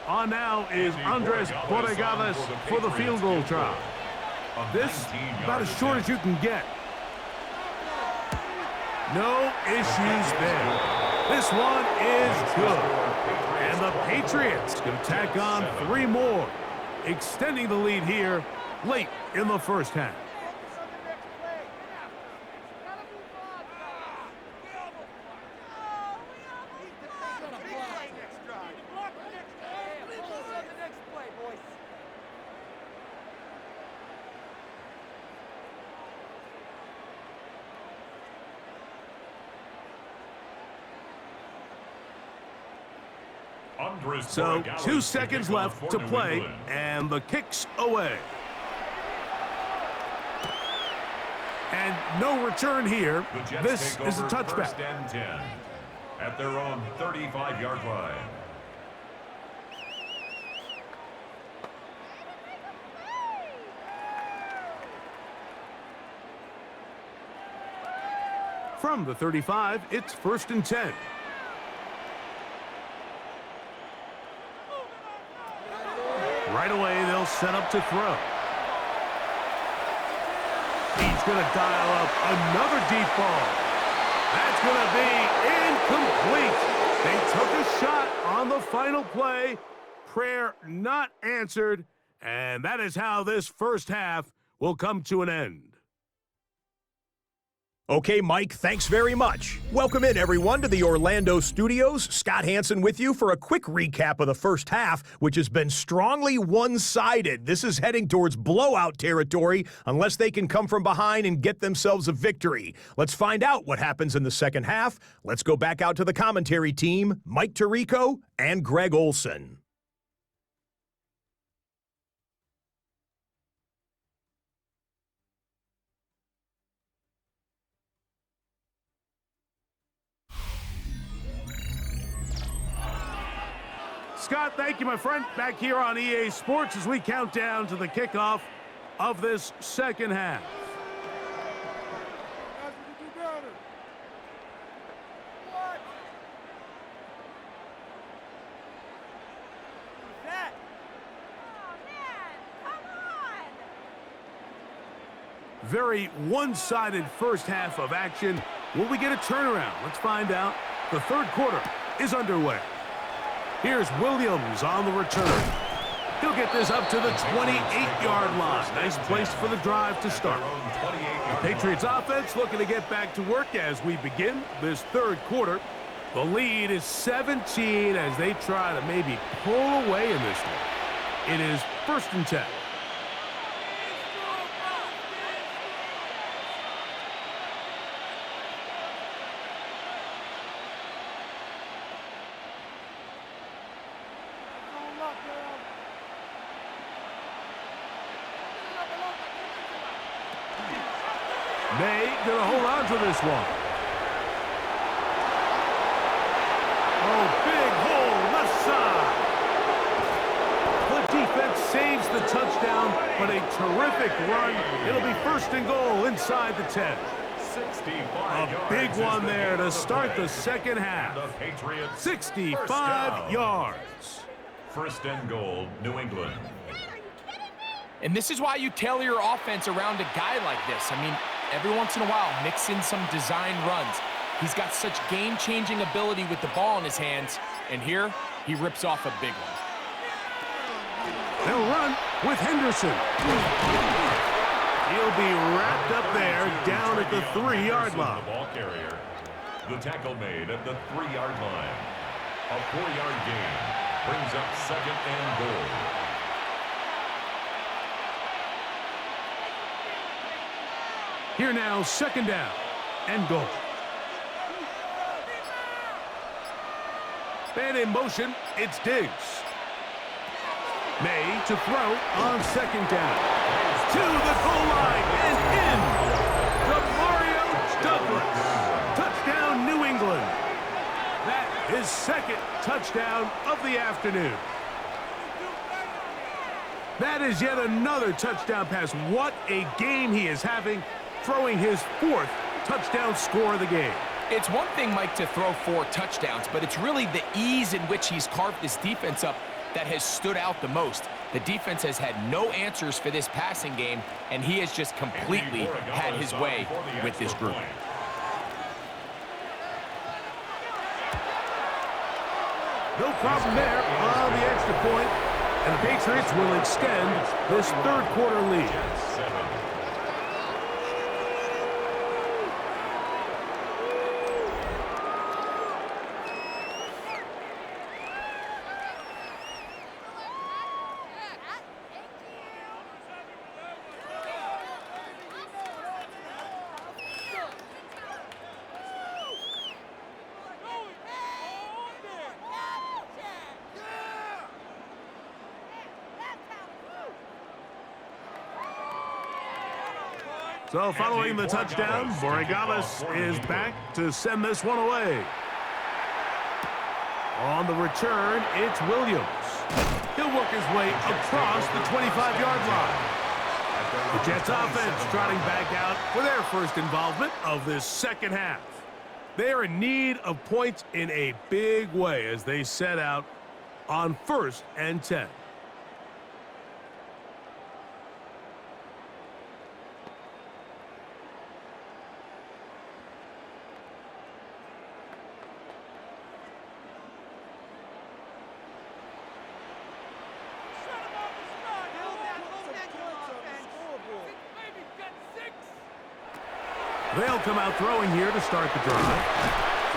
Speaker 1: On now is Andres Borregales for the field goal try. This about as short as you can get. No issues there. This one is good. And the Patriots can tack on 3 more, extending the lead here late in the first half. So 2 seconds left to play, and the kick's away. And no return here. This is a touchback.
Speaker 3: First and 10 at their own 35-yard line.
Speaker 1: From the 35, it's first and 10. Right away, they'll set up to throw. He's going to dial up another deep ball. That's going to be incomplete. They took a shot on the final play. Prayer not answered. And that is how this first half will come to an end.
Speaker 5: Okay, Mike, thanks very much. Welcome in, everyone, to the Orlando studios. Scott Hansen with you for a quick recap of the first half, which has been strongly one-sided. This is heading towards blowout territory unless they can come from behind and get themselves a victory. Let's find out what happens in the second half. Let's go back out to the commentary team, Mike Tirico and Greg Olson.
Speaker 1: Scott, thank you, my friend. Back here on EA Sports as we count down to the kickoff of this second half. Very one-sided first half of action. Will we get a turnaround? Let's find out. The third quarter is underway. Here's Williams on the return. He'll get this up to the 28-yard line. Nice place for the drive to start. The Patriots offense looking to get back to work as we begin this third quarter. The lead is 17 as they try to maybe pull away in this one. It is 1st and 10. May gonna hold on to this one. Oh, big hole left side. The defense saves the touchdown, but a terrific run. It'll be 1st and goal inside the 10. A big one there to start the second half. 65 yards.
Speaker 3: 1st and goal, New England.
Speaker 2: And this is why you tailor your offense around a guy like this. I mean, every once in a while, mix in some design runs. He's got such game-changing ability with the ball in his hands, and here, he rips off a big one.
Speaker 1: They'll run with Henderson. He'll be wrapped up there, down at the 3-yard line.
Speaker 3: The ball carrier. The tackle made at the 3-yard line. A 4-yard gain brings up 2nd and goal.
Speaker 1: Here now, 2nd down and goal. And in motion, it's Diggs. May to throw on 2nd down. To the goal line and in. Mario Douglas. Touchdown, New England. That is 2nd touchdown of the afternoon. That is yet another touchdown pass. What a game he is having, throwing his 4th touchdown score of the game.
Speaker 2: It's one thing, Mike, to throw 4 touchdowns, but it's really the ease in which he's carved this defense up that has stood out the most. The defense has had no answers for this passing game, and he has just completely had his way with this group.
Speaker 1: No problem there on the extra point, and the Patriots will extend this third quarter lead. So following the touchdown, Borregales is back to send this one away. On the return, it's Williams. He'll work his way across the 25-yard line. The Jets offense trotting back out for their first involvement of this second half. They are in need of points in a big way as they set out on 1st and 10. They'll come out throwing here to start the drive.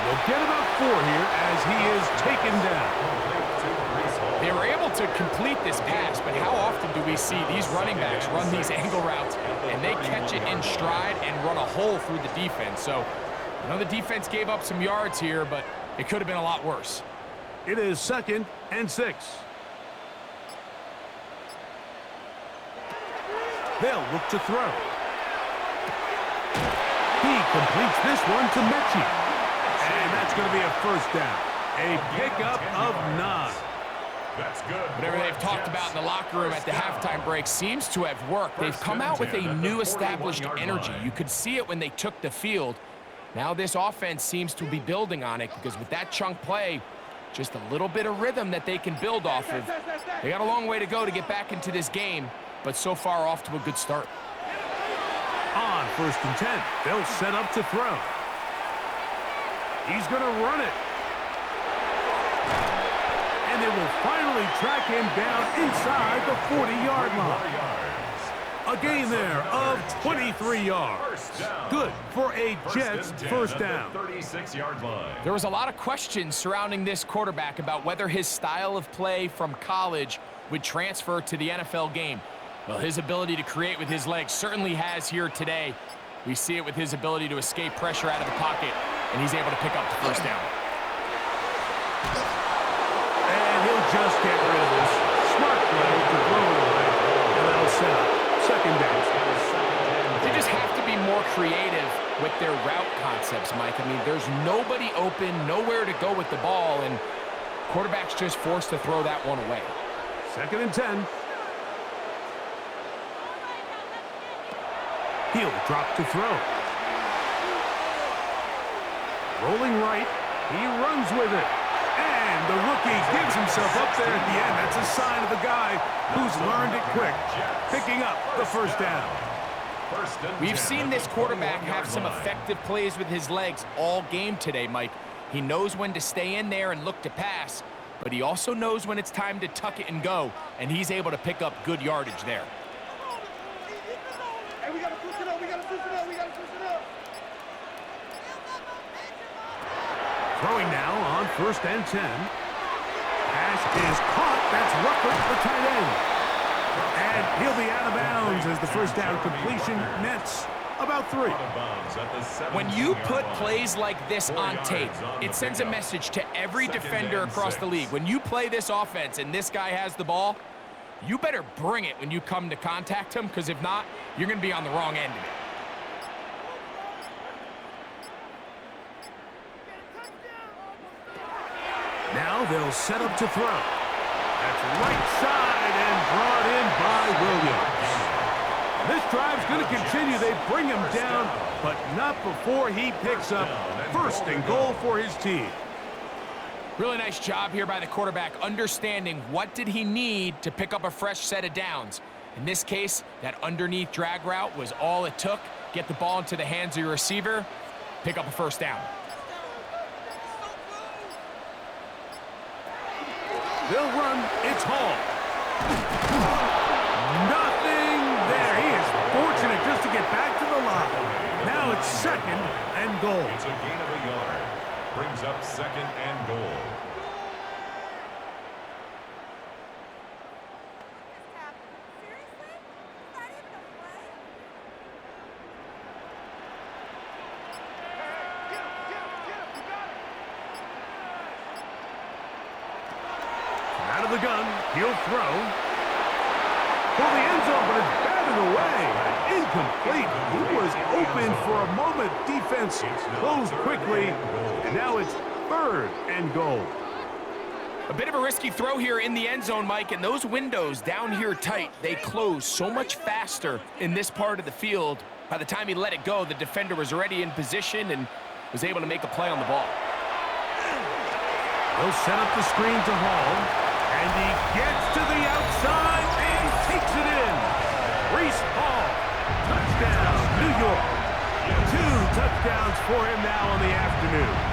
Speaker 1: They'll get about 4 here as he is taken down.
Speaker 2: They were able to complete this pass, but how often do we see these running backs run these angle routes and they catch it in stride and run a hole through the defense? So, I know the defense gave up some yards here, but it could have been a lot worse.
Speaker 1: It is 2nd and 6. They'll look to throw. He completes this one to Mechie. And that's going to be a 1st down. A pickup of 9.
Speaker 3: That's good.
Speaker 2: Whatever they've talked about in the locker room at the halftime break seems to have worked. They've come out with a new established energy. You could see it when they took the field. Now this offense seems to be building on it because with that chunk play, just a little bit of rhythm that they can build off of. They got a long way to go to get back into this game, but so far off to a good start.
Speaker 1: On 1st and 10, they'll set up to throw. He's going to run it. And they will finally track him down inside the 40-yard line. A gain there of 23 yards. Good for a Jets first down.
Speaker 3: 36-yard line.
Speaker 2: There was a lot of questions surrounding this quarterback about whether his style of play from college would transfer to the NFL game. Well, his ability to create with his legs certainly has here today. We see it with his ability to escape pressure out of the pocket, and he's able to pick up the first down.
Speaker 1: And he'll just get rid of this. Smart play to throw it away. And that'll set up 2nd down.
Speaker 2: They just have to be more creative with their route concepts, Mike. I mean, there's nobody open, nowhere to go with the ball, and quarterback's just forced to throw that one away.
Speaker 1: 2nd and 10. He'll drop to throw. Rolling right. He runs with it. And the rookie gives himself up there at the end. That's a sign of the guy who's learned it quick. Picking up the first down.
Speaker 2: We've seen this quarterback have some effective plays with his legs all game today, Mike. He knows when to stay in there and look to pass, but he also knows when it's time to tuck it and go, and he's able to pick up good yardage there.
Speaker 4: Hey, we gotta push it up, we gotta push it up, we gotta push it up.
Speaker 1: Throwing now on 1st and 10. Pass is caught. That's Ruckert, the tight end. And he'll be out of bounds as the first down completion nets about 3.
Speaker 2: When you put plays like this on tape, it sends a message to every defender across the league. When you play this offense and this guy has the ball, you better bring it when you come to contact him, because if not, you're going to be on the wrong end of it.
Speaker 1: Now they'll set up to throw. That's right side and brought in by Williams. This drive's going to continue. They bring him down, but not before he picks up 1st and goal for his team.
Speaker 2: Really nice job here by the quarterback, understanding what did he need to pick up a fresh set of downs. In this case, that underneath drag route was all it took. Get the ball into the hands of your receiver, pick up a first down.
Speaker 1: They'll run. It's Hall. Nothing there. He is fortunate just to get back to the line. Now it's 2nd and goal.
Speaker 3: It's a gain of a yard. Brings up 2nd and goal.
Speaker 1: Out of the gun, he'll throw. For the end zone, but it's batted away. Incomplete. He was open for a moment. Defense closed quickly, and now it's 3rd and goal.
Speaker 2: A bit of a risky throw here in the end zone, Mike, and those windows down here tight, they close so much faster in this part of the field. By the time he let it go, the defender was already in position and was able to make a play on the ball.
Speaker 1: He'll set up the screen to Hall, and he gets to the outside and takes it in. Reese Hall, touchdown, New York. 2 touchdowns for him now on the afternoon.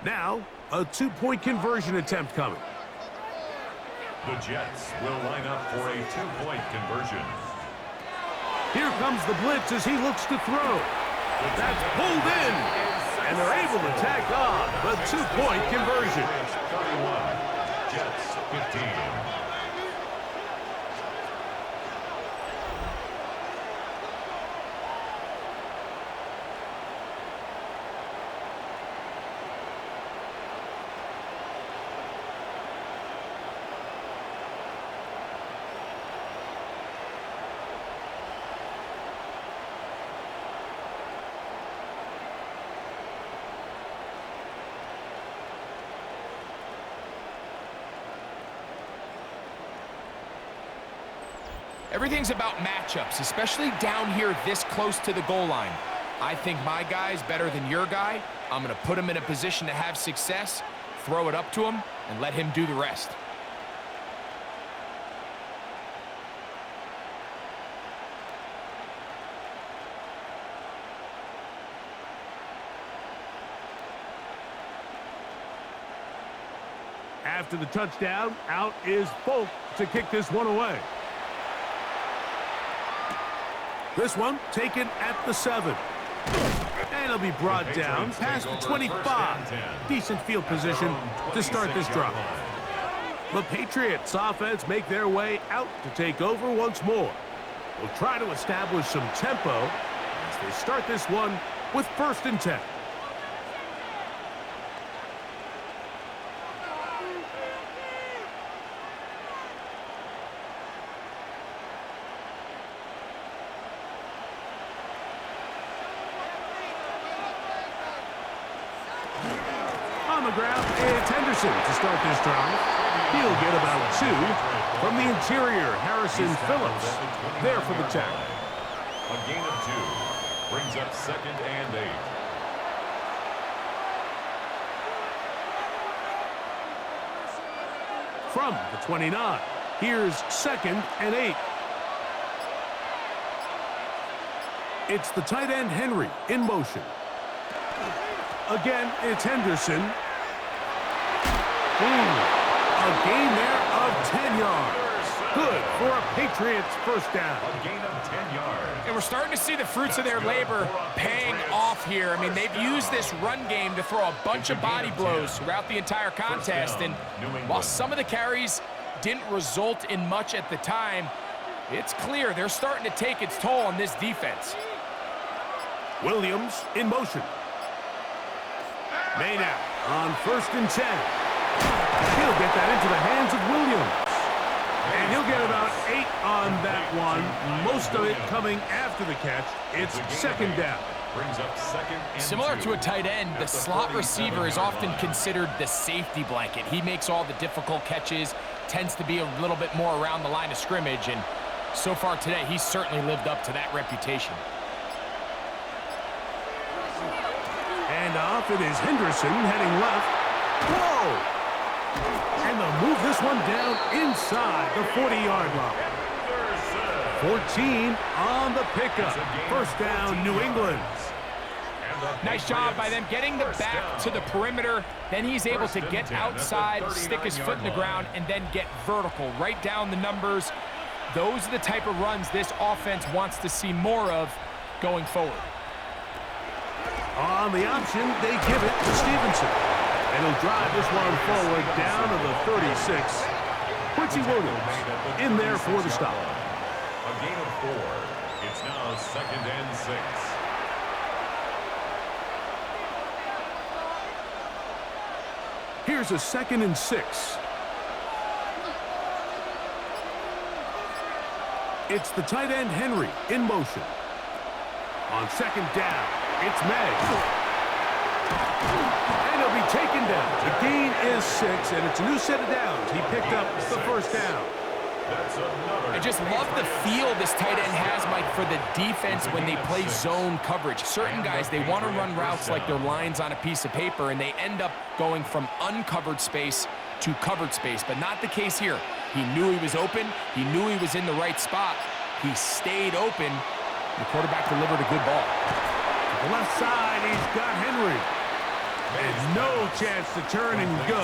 Speaker 1: Now, a 2-point conversion attempt coming.
Speaker 3: The Jets will line up for a 2-point conversion.
Speaker 1: Here comes the blitz as he looks to throw. That's pulled in, and they're able to tack on the 2-point conversion.
Speaker 3: 31, Jets 15.
Speaker 2: Everything's about matchups, especially down here this close to the goal line. I think my guy's better than your guy. I'm going to put him in a position to have success, throw it up to him, and let him do the rest.
Speaker 1: After the touchdown, out is Folk to kick this one away. This one taken at the 7. And it'll be brought down past the 25. Decent field position to start this drive. The Patriots offense make their way out to take over once more. We'll try to establish some tempo as they start this one with 1st and 10. On the ground, it's Henderson to start this drive. He'll get about 2 from the interior. Harrison Phillips there for the tackle.
Speaker 3: A gain of 2 brings up 2nd and 8.
Speaker 1: From the 29, here's 2nd and 8. It's the tight end Henry in motion. Again, it's Henderson. A gain there of 10 yards. Good for a Patriots 1st down.
Speaker 3: A gain of 10 yards.
Speaker 2: And we're starting to see the fruits of their labor paying off here. I mean, they've used this run game to throw a bunch of body blows throughout the entire contest. And while some of the carries didn't result in much at the time, it's clear they're starting to take its toll on this defense.
Speaker 1: Williams in motion. Maynard on 1st and 10. He'll get that into the hands of Williams. And he'll get about 8 on that one. Most of it coming after the catch. It's 2nd down.
Speaker 3: Brings up 2nd and
Speaker 2: Similar
Speaker 3: 2.
Speaker 2: to a tight end, the slot receiver is often considered the safety blanket. He makes all the difficult catches, tends to be a little bit more around the line of scrimmage, and so far today, he's certainly lived up to that reputation.
Speaker 1: And off it is Henderson heading left. Whoa! And they'll move this one down inside the 40-yard line. 14 on the pickup. 1st down, New England.
Speaker 2: Nice job by them getting the back to the perimeter. Then he's able to get outside, stick his foot in the ground, and then get vertical. Right down the numbers. Those are the type of runs this offense wants to see more of going forward.
Speaker 1: On the option, they give it to Stevenson. And he'll drive this one forward down to the 36. Quincy Williams in there for the stop.
Speaker 3: A gain of 4. It's now 2nd and 6.
Speaker 1: Here's a 2nd and 6. It's the tight end Henry in motion. On 2nd down, it's May. And he'll be taken down. The gain is 6, and it's a new set of downs. He picked up the 1st down.
Speaker 2: I just love the feel this tight end has, Mike, for the defense when they play zone coverage. Certain guys, they want to run routes like they're lines on a piece of paper, and they end up going from uncovered space to covered space, but not the case here. He knew he was open. He knew he was in the right spot. He stayed open. The quarterback delivered a good ball.
Speaker 1: To the left side, he's got Henry. And no chance to turn and go.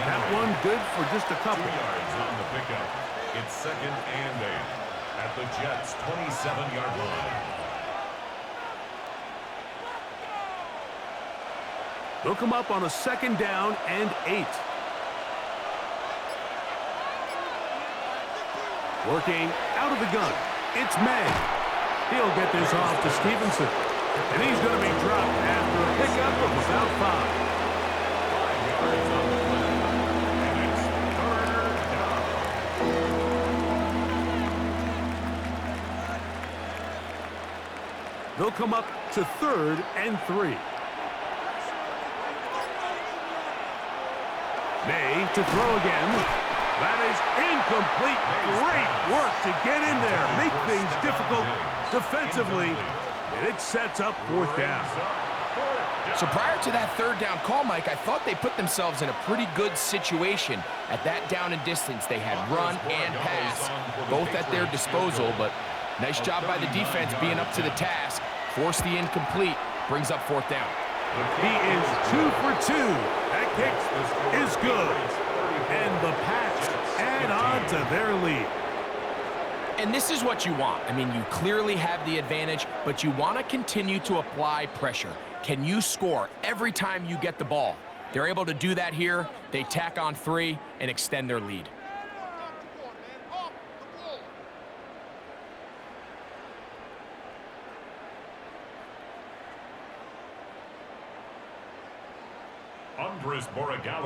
Speaker 1: That one good for just a couple.
Speaker 3: 2 yards on the pickup. It's 2nd and 8 at the Jets' 27-yard line.
Speaker 1: They'll come up on a 2nd down and 8. Working out of the gun. It's May. He'll get this off to Stevenson. And he's going to be dropped after a pickup of about 5.
Speaker 3: 5 yards on the play. And it's 3rd down.
Speaker 1: They'll come up to 3rd and 3. May to throw again. That is incomplete. Great work to get in there, make things difficult defensively, and it sets up fourth down.
Speaker 2: So prior to that third down call, Mike, I thought they put themselves in a pretty good situation. At that down and distance, they had run and pass, both at their disposal, but nice job by the defense being up to the task. Force the incomplete, brings up fourth down.
Speaker 1: He is 2 for 2. That kick is good. And the Pats add on to their lead.
Speaker 2: And this is what you want. I mean, you clearly have the advantage, but you want to continue to apply pressure. Can you score every time you get the ball? They're able to do that here. They tack on 3 and extend their lead.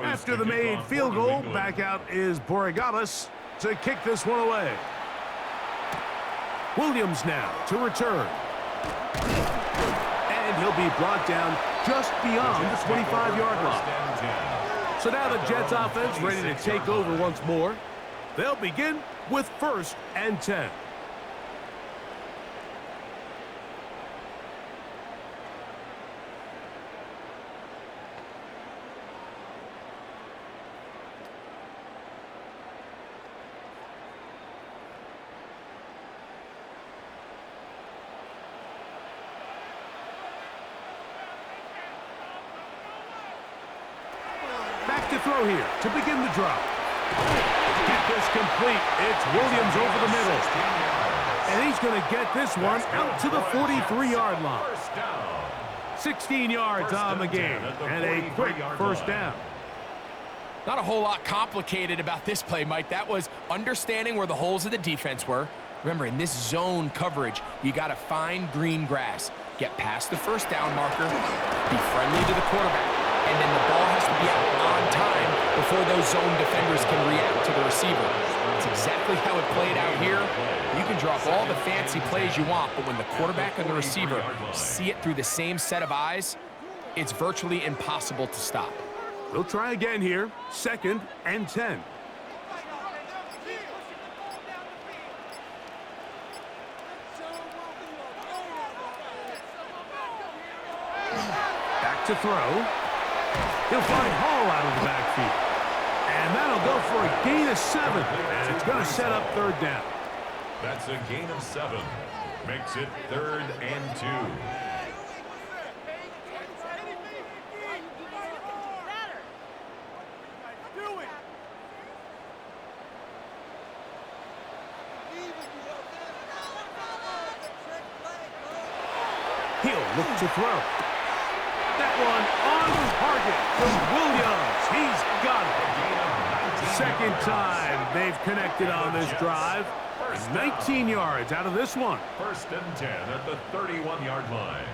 Speaker 1: After the made field goal, back out is Borregales to kick this one away. Williams now to return. And he'll be brought down just beyond the 25-yard line. So now the Jets offense ready to take over once more. They'll begin with 1st and 10. Back to throw here to begin the drive. Get this complete. It's Williams over the middle. And he's going to get this one out to the 43-yard line. 16 yards on the game and a quick first down.
Speaker 2: Not a whole lot complicated about this play, Mike. That was understanding where the holes of the defense were. Remember, in this zone coverage, you got to find green grass. Get past the first down marker, be friendly to the quarterback, and then the ball has to be out on time before those zone defenders can react to the receiver. That's exactly how it played out here. You can drop all the fancy plays you want, but when the quarterback and the receiver see it through the same set of eyes, it's virtually impossible to stop.
Speaker 1: We'll try again here. 2nd and 10. Back to throw. He'll find Hall out of the backfield. And that'll go for a gain of 7. And it's going to set up 3rd down.
Speaker 3: That's a gain of 7. Makes it 3rd and 2.
Speaker 1: He'll look to throw. That one on target from Williams. He's got it. 2nd time they've connected on this drive. 19 yards out of this one.
Speaker 3: 1st and 10 at the 31-yard line.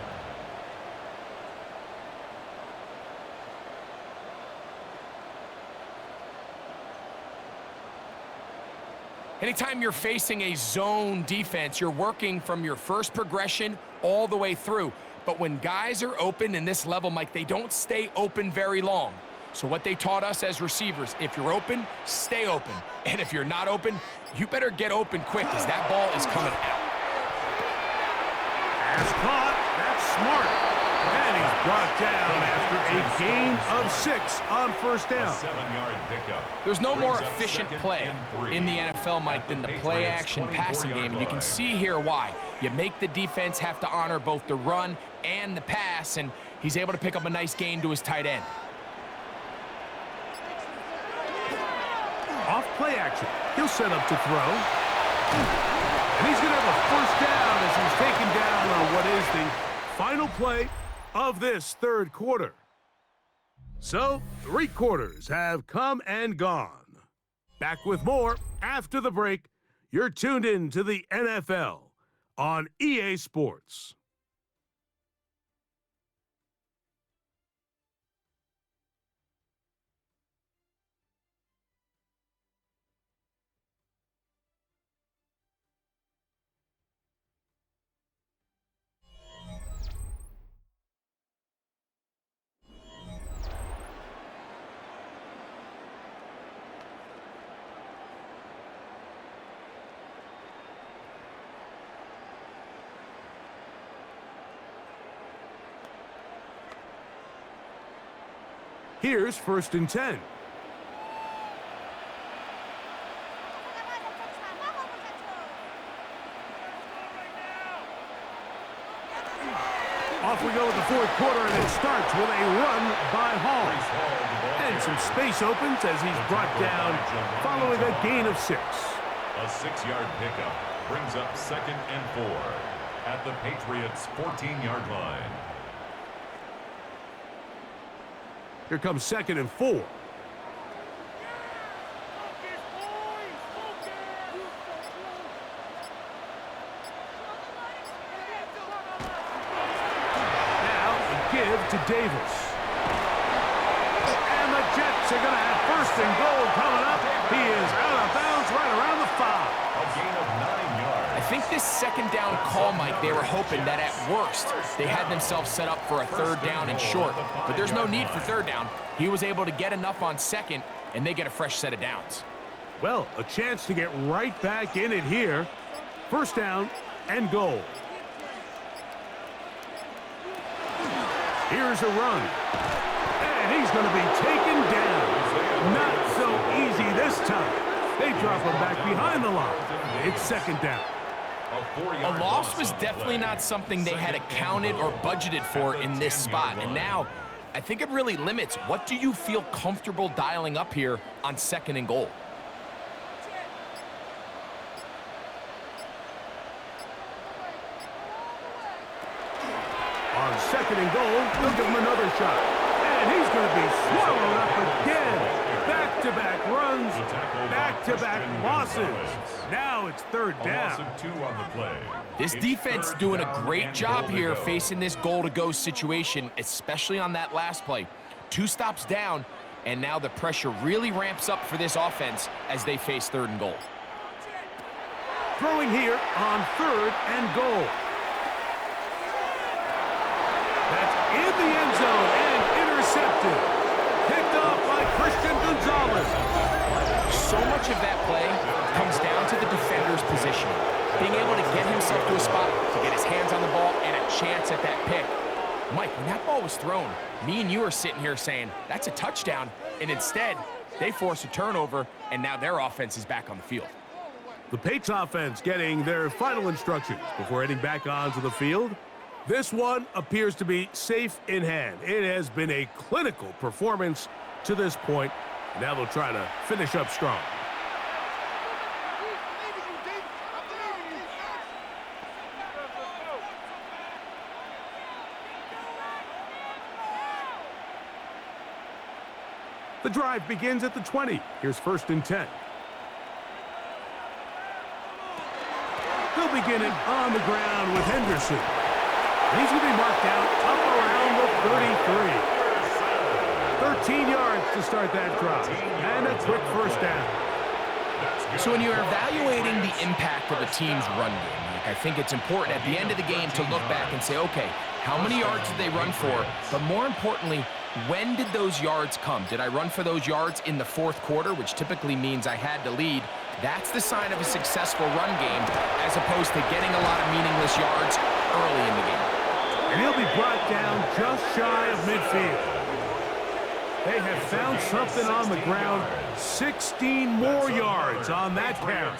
Speaker 2: Anytime you're facing a zone defense, you're working from your first progression all the way through. But when guys are open in this level, Mike, they don't stay open very long. So what they taught us as receivers, if you're open, stay open. And if you're not open, you better get open quick because that ball is coming out.
Speaker 1: Pass caught. That's smart. And he's brought down after a gain of 6 on 1st down.
Speaker 3: 7-yard pickup.
Speaker 2: There's no more efficient play in the NFL, Mike, than the play-action passing game. And you can see here why. You make the defense have to honor both the run and the pass, and he's able to pick up a nice gain to his tight end.
Speaker 1: Off play action. He'll set up to throw. And he's going to have a 1st down as he's taken down on what is the final play of this 3rd quarter. So, 3 quarters have come and gone. Back with more after the break. You're tuned in to the NFL on EA Sports. Here's 1st and 10. Off we go with the 4th quarter, and it starts with a run by Hall. And some space opens as he's brought down following a gain of 6.
Speaker 3: A 6-yard pickup brings up 2nd and 4 at the Patriots' 14-yard line.
Speaker 1: Here comes 2nd and 4. Now a give to Davis. And the Jets are going to have 1st and goal coming up. He is out of bounds right around the 5.
Speaker 3: A gain of 9 yards.
Speaker 2: I think this 2nd down call, Mike, they were hoping that at worst they had themselves set up for a 3rd down and short. But there's no need for 3rd down. He was able to get enough on 2nd, and they get a fresh set of downs.
Speaker 1: Well, a chance to get right back in it here. 1st down and goal. Here's a run. And he's going to be taken down. Not so easy this time. They drop him back behind the line. It's 2nd down.
Speaker 2: A loss was definitely not something they had accounted or budgeted for in this spot. And now, I think it really limits what do you feel comfortable dialing up here on 2nd and goal.
Speaker 1: On 2nd and goal, we'll give him another shot. And he's going to be swallowed up again. Back-to-back runs, back-to-back losses. Now it's 3rd down.
Speaker 3: A loss of 2 on the play.
Speaker 2: This defense doing a great job here facing this goal-to-go situation, especially on that last play. 2 stops down, and now the pressure really ramps up for this offense as they face 3rd and goal.
Speaker 1: Throwing here on 3rd and goal. That's in the end zone and intercepted. Picked off by Christian Gonzalez.
Speaker 2: So much of that play comes down to the defender's positioning. Being able to get himself to a spot, to get his hands on the ball, and a chance at that pick. Mike, when that ball was thrown, me and you are sitting here saying, that's a touchdown, and instead, they force a turnover, and now their offense is back on the field.
Speaker 1: The Patriots offense getting their final instructions before heading back onto the field. This one appears to be safe in hand. It has been a clinical performance to this point. Now they'll try to finish up strong. The drive begins at the 20. Here's 1st and 10. They'll begin it on the ground with Henderson. He's going to be marked out up around the 33. 13 yards to start that drive. And a quick 1st down.
Speaker 2: So when you're evaluating the impact of a team's run game, Mike, I think it's important at the end of the game to look back and say, okay, how many yards did they run for? But more importantly, when did those yards come? Did I run for those yards in the 4th quarter, which typically means I had to lead? That's the sign of a successful run game, as opposed to getting a lot of meaningless yards early in the game.
Speaker 1: And he'll be brought down just shy of midfield. They have found something on the ground. 16 more yards on that carry.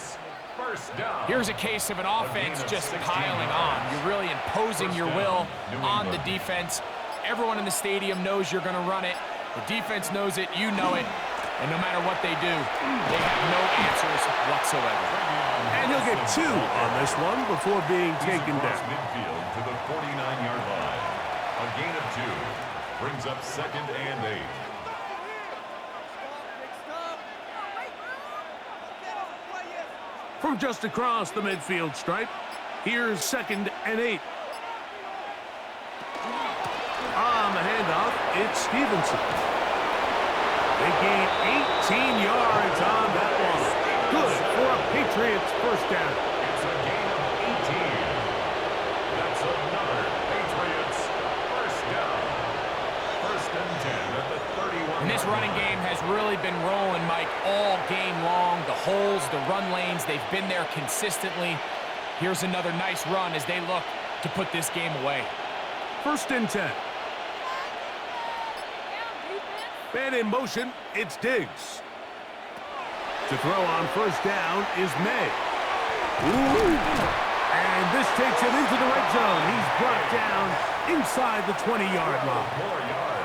Speaker 2: Here's a case of an offense just piling on. You're really imposing your will on the defense. Everyone in the stadium knows you're going to run it. The defense knows it. You know it. And no matter what they do, they have no answers whatsoever.
Speaker 1: And he'll get 2 on this one before being taken down.
Speaker 3: Midfield to the 49-yard line. A gain of 2 brings up 2nd and 8.
Speaker 1: From just across the midfield stripe, here's 2nd and 8. On the handoff, it's Stevenson. They gain 18 yards on that one. Good for a Patriots 1st down.
Speaker 3: It's a gain of 18. That's another Patriots 1st down. 1st and 10 at the 31.
Speaker 2: And this running game has really been rolling, Mike, all game long. The holes, the run lanes, they've been there consistently. Here's another nice run as they look to put this game away.
Speaker 1: 1st and 10. And in motion, it's Diggs. To throw on first down is May. Ooh. And this takes him into the red zone. He's brought down inside the 20-yard line.
Speaker 3: 4 yards.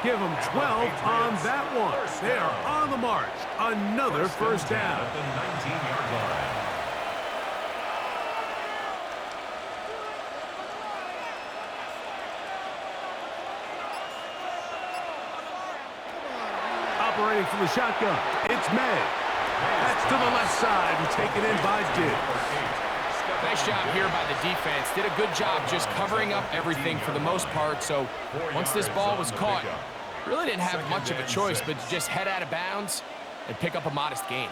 Speaker 1: Give him 12 on that one. They are on the march. Another first down.
Speaker 3: At the 19-yard line.
Speaker 1: Operating from the shotgun, it's May. That's to the left side and taken in by Diggs.
Speaker 2: Nice job here by the defense. Did a good job just covering up everything for the most part. So once this ball was caught, really didn't have much of a choice but to just head out of bounds and pick up a modest gain.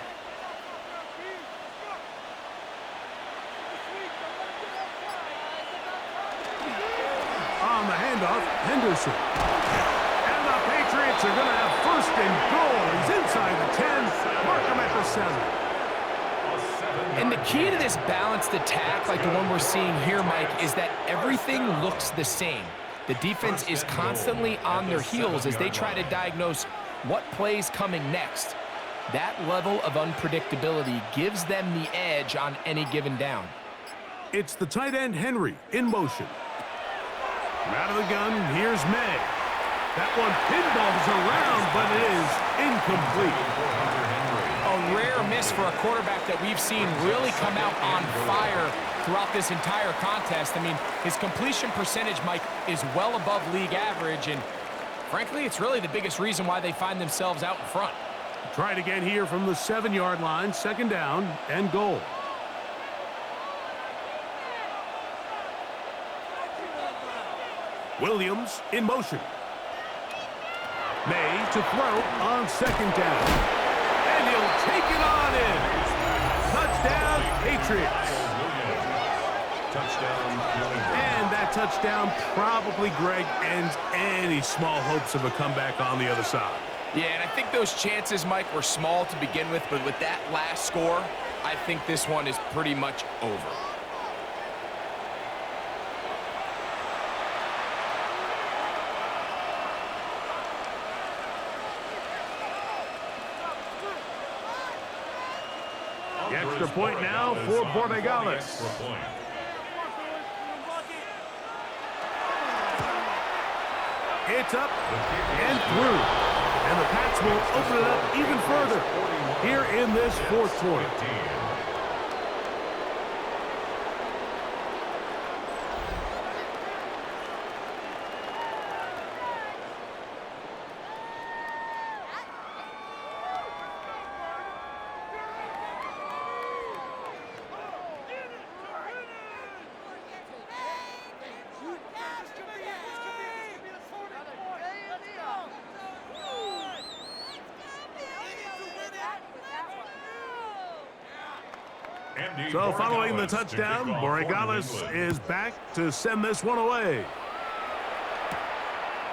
Speaker 1: On the handoff, Henderson. And the Patriots are going to have first and goal. He's inside the 10. Mark him at the 7.
Speaker 2: And the key to this balanced attack, like the one we're seeing here, Mike, is that everything looks the same. The defense is constantly on their heels as they try to diagnose what play's coming next. That level of unpredictability gives them the edge on any given down.
Speaker 1: It's the tight end, Henry, in motion. Out of the gun, here's May. That one pinballs around, but it is incomplete.
Speaker 2: A rare miss for a quarterback that we've seen really come out on fire throughout this entire contest. I mean, his completion percentage, Mike, is well above league average, and frankly, it's really the biggest reason why they find themselves out in front.
Speaker 1: Try it again here from the 7-yard line, second down and goal. Williams in motion. May to throw on second down. And he'll take it on in. Touchdown, Patriots. And that touchdown probably, Greg, ends any small hopes of a comeback on the other side.
Speaker 2: Yeah, and I think those chances, Mike, were small to begin with, but with that last score, I think this one is pretty much over.
Speaker 1: The extra point now for Borregales. It's up and through. And the Pats will open it up even further here in this fourth quarter. So following the touchdown, Borregales is back to send this one away.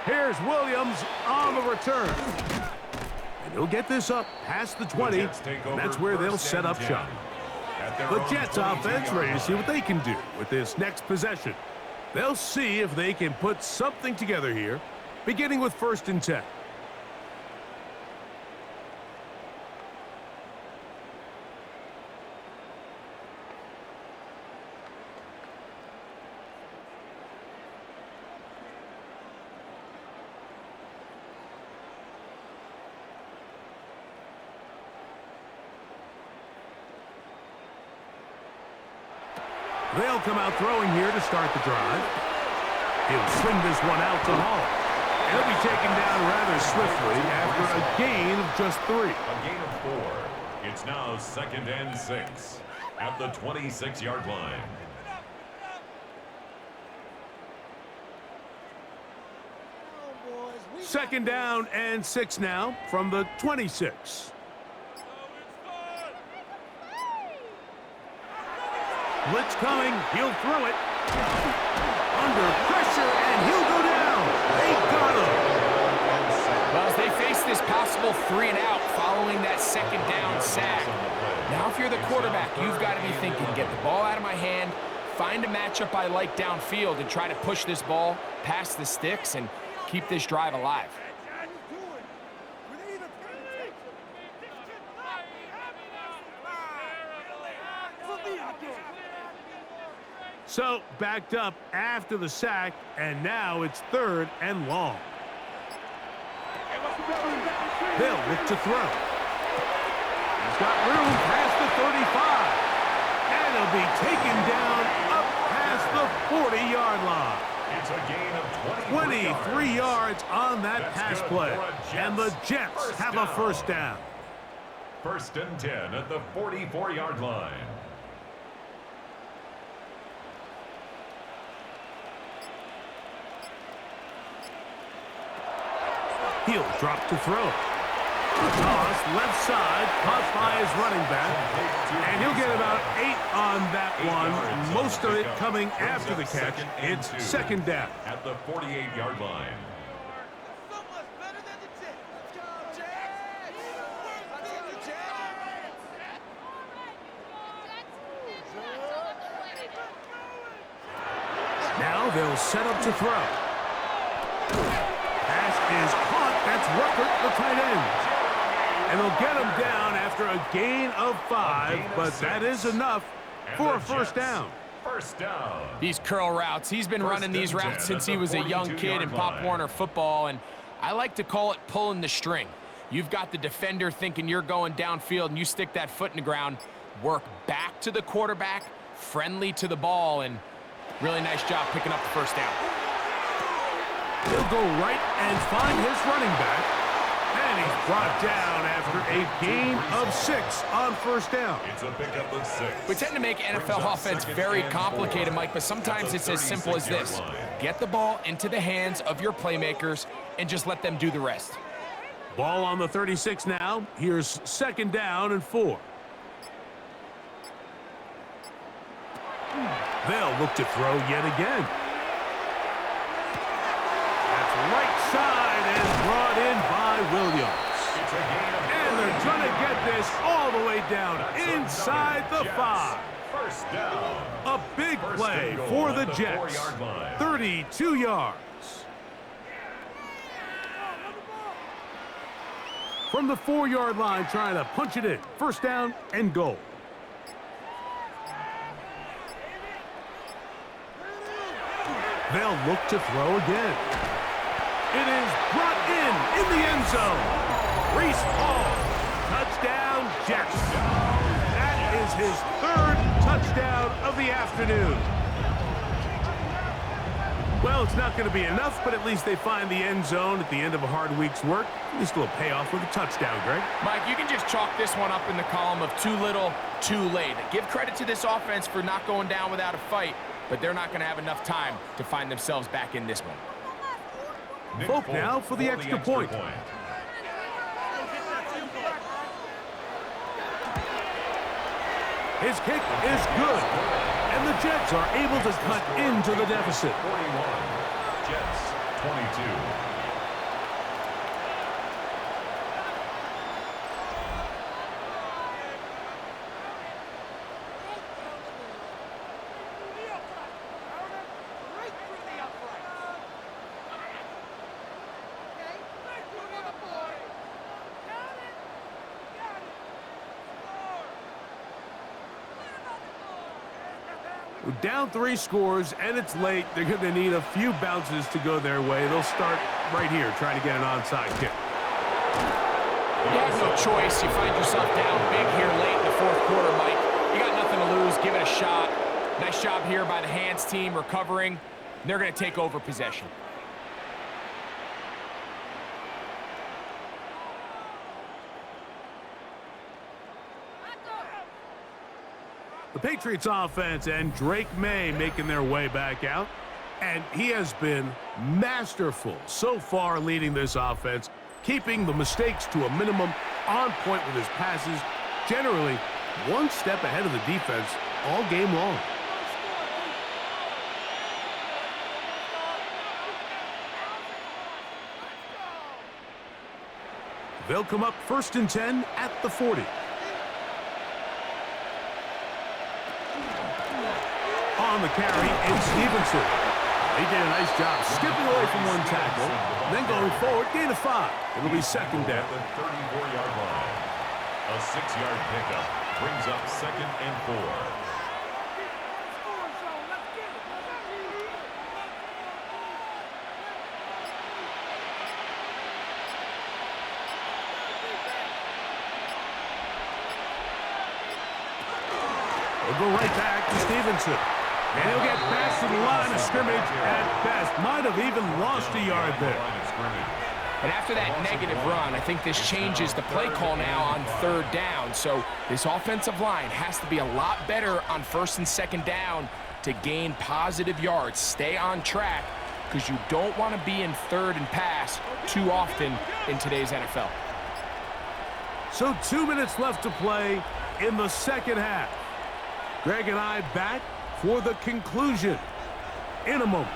Speaker 1: Here's Williams on the return. And he'll get this up past the 20, and that's where they'll set up shop. The Jets offense ready to see what they can do with this next possession. They'll see if they can put something together here, beginning with 1st and 10. They'll come out throwing here to start the drive. He'll swing this one out to Hall. He'll be taken down rather swiftly after a gain of just 3.
Speaker 3: A gain of 4. It's now 2nd and 6 at the 26-yard line.
Speaker 1: Second down and 6 now from the 26. Blitz coming. He'll throw it. Under pressure, and he'll go down. They got him.
Speaker 2: Well, as they face this possible 3-and-out following that 2nd down sack. Now, if you're the quarterback, you've got to be thinking, get the ball out of my hand, find a matchup I like downfield, and try to push this ball past the sticks and keep this drive alive.
Speaker 1: So, backed up after the sack, and now it's 3rd and long. They'll look to throw. He's got room past the 35. And he'll be taken down up past the 40-yard line.
Speaker 3: It's a gain of
Speaker 1: 23 yards on that pass play. And the Jets have a first down.
Speaker 3: 1st and 10 at the 44-yard line.
Speaker 1: He'll drop to throw. Toss left side, caught by his running back. And he'll get about 8 on that one. Most of it coming after the catch. It's 2nd down.
Speaker 3: At the 48-yard line.
Speaker 1: Now they'll set up to throw. Pass is caught. That's Ruckert, the tight end. And they'll get him down after a gain of 5, but that is enough for a first down.
Speaker 3: First down.
Speaker 2: These curl routes, he's been running these routes since he was a young kid in Pop Warner football, and I like to call it pulling the string. You've got the defender thinking you're going downfield, and you stick that foot in the ground, work back to the quarterback, friendly to the ball, and really nice job picking up the first down.
Speaker 1: He'll go right and find his running back. And he's brought down after a gain of 6 on first down.
Speaker 3: It's a pickup of 6.
Speaker 2: We tend to make NFL offense very complicated, Mike, but sometimes it's as simple as this. Get the ball into the hands of your playmakers and just let them do the rest.
Speaker 1: Ball on the 36 now. Here's 2nd down and 4. They'll look to throw yet again. That's right side and brought in by Williams. And they're going to get this all the way down inside the 5.
Speaker 3: First down.
Speaker 1: A big play for the Jets. 32 yards. From the 4-yard line, trying to punch it in. First down and goal. They'll look to throw again. It is brought in the end zone. Reese Hall, touchdown Jets. That is his 3rd touchdown of the afternoon. Well, it's not going to be enough, but at least they find the end zone at the end of a hard week's work. At least a little payoff with a touchdown, Greg.
Speaker 2: Mike, you can just chalk this one up in the column of too little, too late. Give credit to this offense for not going down without a fight, but they're not going to have enough time to find themselves back in this one.
Speaker 1: Folk now for the extra point. His kick is good, and the Jets are able to cut into the deficit.
Speaker 3: 41, Jets 22.
Speaker 1: Down 3 scores, and it's late. They're going to need a few bounces to go their way. They'll start right here, trying to get an onside kick.
Speaker 2: You have no choice. You find yourself down big here late in the 4th quarter, Mike. You got nothing to lose. Give it a shot. Nice job here by the hands team recovering. They're going to take over possession.
Speaker 1: The Patriots offense and Drake May making their way back out. And he has been masterful so far leading this offense, keeping the mistakes to a minimum, on point with his passes, generally one step ahead of the defense all game long. They'll come up 1st and 10 at the 40. On the carry, it's Stevenson. He did a nice job skipping away from one tackle, then going forward, gain of 5. It'll be 2nd down.
Speaker 3: At the 34-yard line. A 6-yard pickup brings up 2nd and 4.
Speaker 1: He'll go right back to Stevenson. And he'll get past to the line of scrimmage at best. Might have even lost a yard there.
Speaker 2: And after that negative run, I think this changes the play call now on 3rd down. So this offensive line has to be a lot better on 1st and 2nd down to gain positive yards. Stay on track because you don't want to be in 3rd and pass too often in today's NFL.
Speaker 1: So 2 minutes left to play in the 2nd half. Greg and I back for the conclusion in a moment.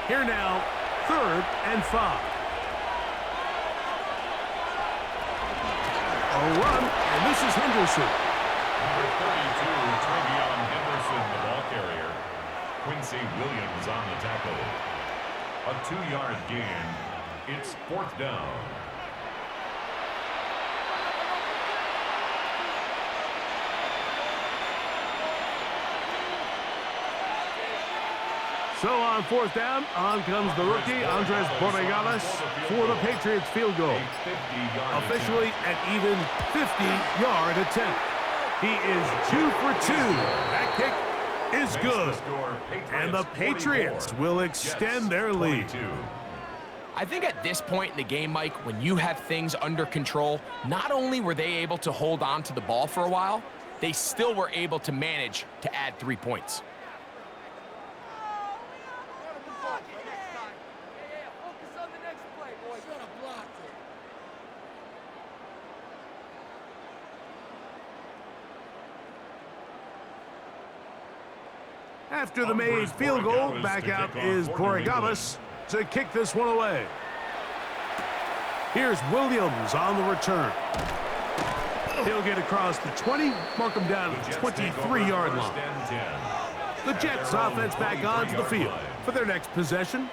Speaker 1: Here now, 3rd and 5. A run, and this is Henderson.
Speaker 3: Number 32, Travion Henderson, the ball carrier. Quincy Williams on the tackle. A 2-yard gain. It's 4th down.
Speaker 1: So on 4th down, on comes the rookie, Andres Borregales, for the Patriots field goal. Officially an even 50-yard attempt. He is 2 for 2. That kick is good. And the Patriots will extend their lead.
Speaker 2: I think at this point in the game, Mike, when you have things under control, not only were they able to hold on to the ball for a while, they still were able to manage to add 3 points.
Speaker 1: After the made field goal, back out is Borregales to kick this one away. Here's Williams on the return. He'll get across the 20, mark him down at the 23-yard line. The Jets offense back onto the field for their next possession.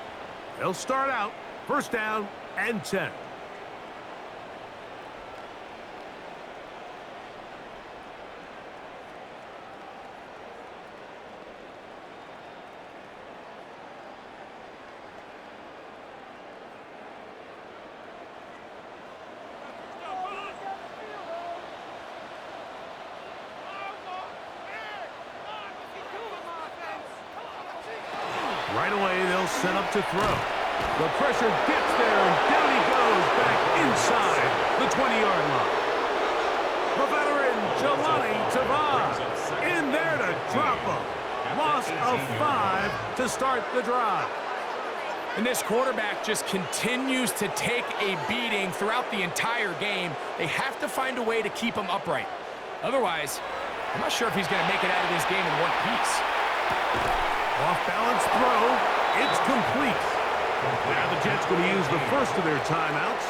Speaker 1: They'll start out 1st down and 10. Right away, they'll set up to throw. The pressure gets there, and down he goes back inside the 20-yard line. The veteran, Jelani Tavai, in there to drop him. Loss of 5 to start the drive.
Speaker 2: And this quarterback just continues to take a beating throughout the entire game. They have to find a way to keep him upright. Otherwise, I'm not sure if he's going to make it out of this game in one piece.
Speaker 1: Off-balance throw. It's complete. Now the Jets going to use the first of their timeouts.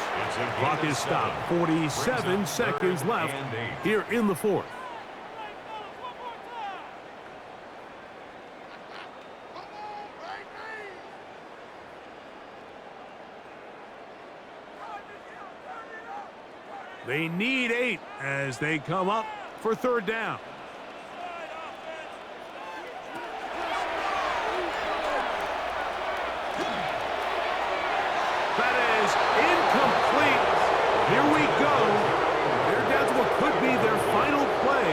Speaker 1: Clock is stopped. 47 seconds left here in the 4th. They need 8 as they come up for 3rd down. That is incomplete. Here we go. They're down to what could be their final play.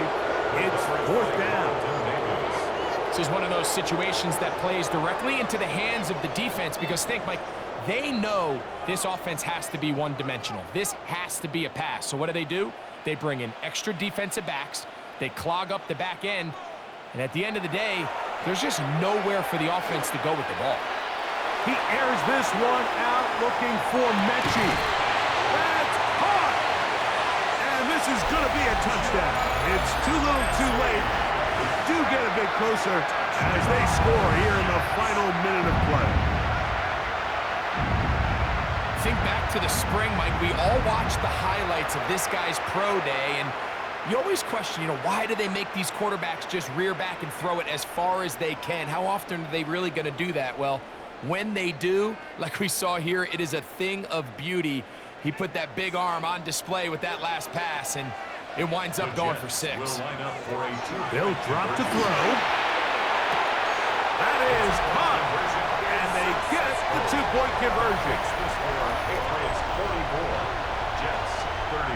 Speaker 1: It's 4th down.
Speaker 2: This is one of those situations that plays directly into the hands of the defense because think, Mike, they know this offense has to be one-dimensional. This has to be a pass. So what do? They bring in extra defensive backs. They clog up the back end. And at the end of the day, there's just nowhere for the offense to go with the ball.
Speaker 1: He airs this one out looking for Mechie. That's caught! And this is going to be a touchdown. It's too little too late. Do get a bit closer as they score here in the final minute of play.
Speaker 2: Think back to the spring, Mike. We all watched the highlights of this guy's pro day, and you always question, why do they make these quarterbacks just rear back and throw it as far as they can? How often are they really going to do that? Well, when they do, like we saw here, it is a thing of beauty. He put that big arm on display with that last pass, and it winds up going for 6.
Speaker 1: They'll drop to throw. That is caught, and they get the 2-point conversion.
Speaker 3: Patriots 44, Jets 30.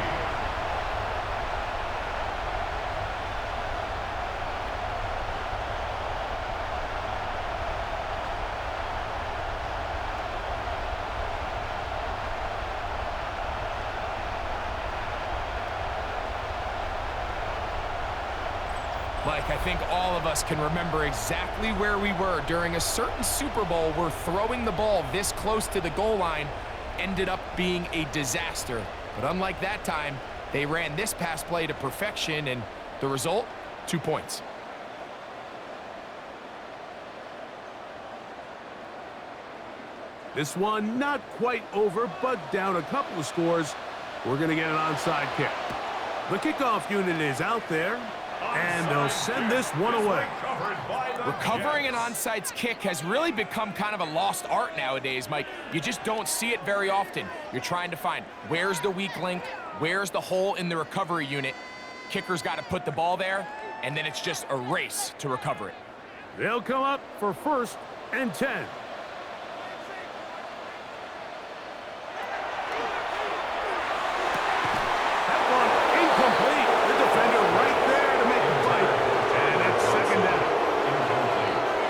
Speaker 2: Mike, I think all of us can remember exactly where we were during a certain Super Bowl where throwing the ball this close to the goal line ended up being a disaster. But unlike that time, they ran this pass play to perfection, and the result, 2 points.
Speaker 1: This one not quite over, but down a couple of scores. We're going to get an onside kick. The kickoff unit is out there, and they'll send this one away.
Speaker 2: Recovering an onside kick has really become kind of a lost art nowadays, Mike. You just don't see it very often. You're trying to find where's the weak link, where's the hole in the recovery unit. Kicker's got to put the ball there, and then it's just a race to recover it.
Speaker 1: They'll come up for 1st and 10.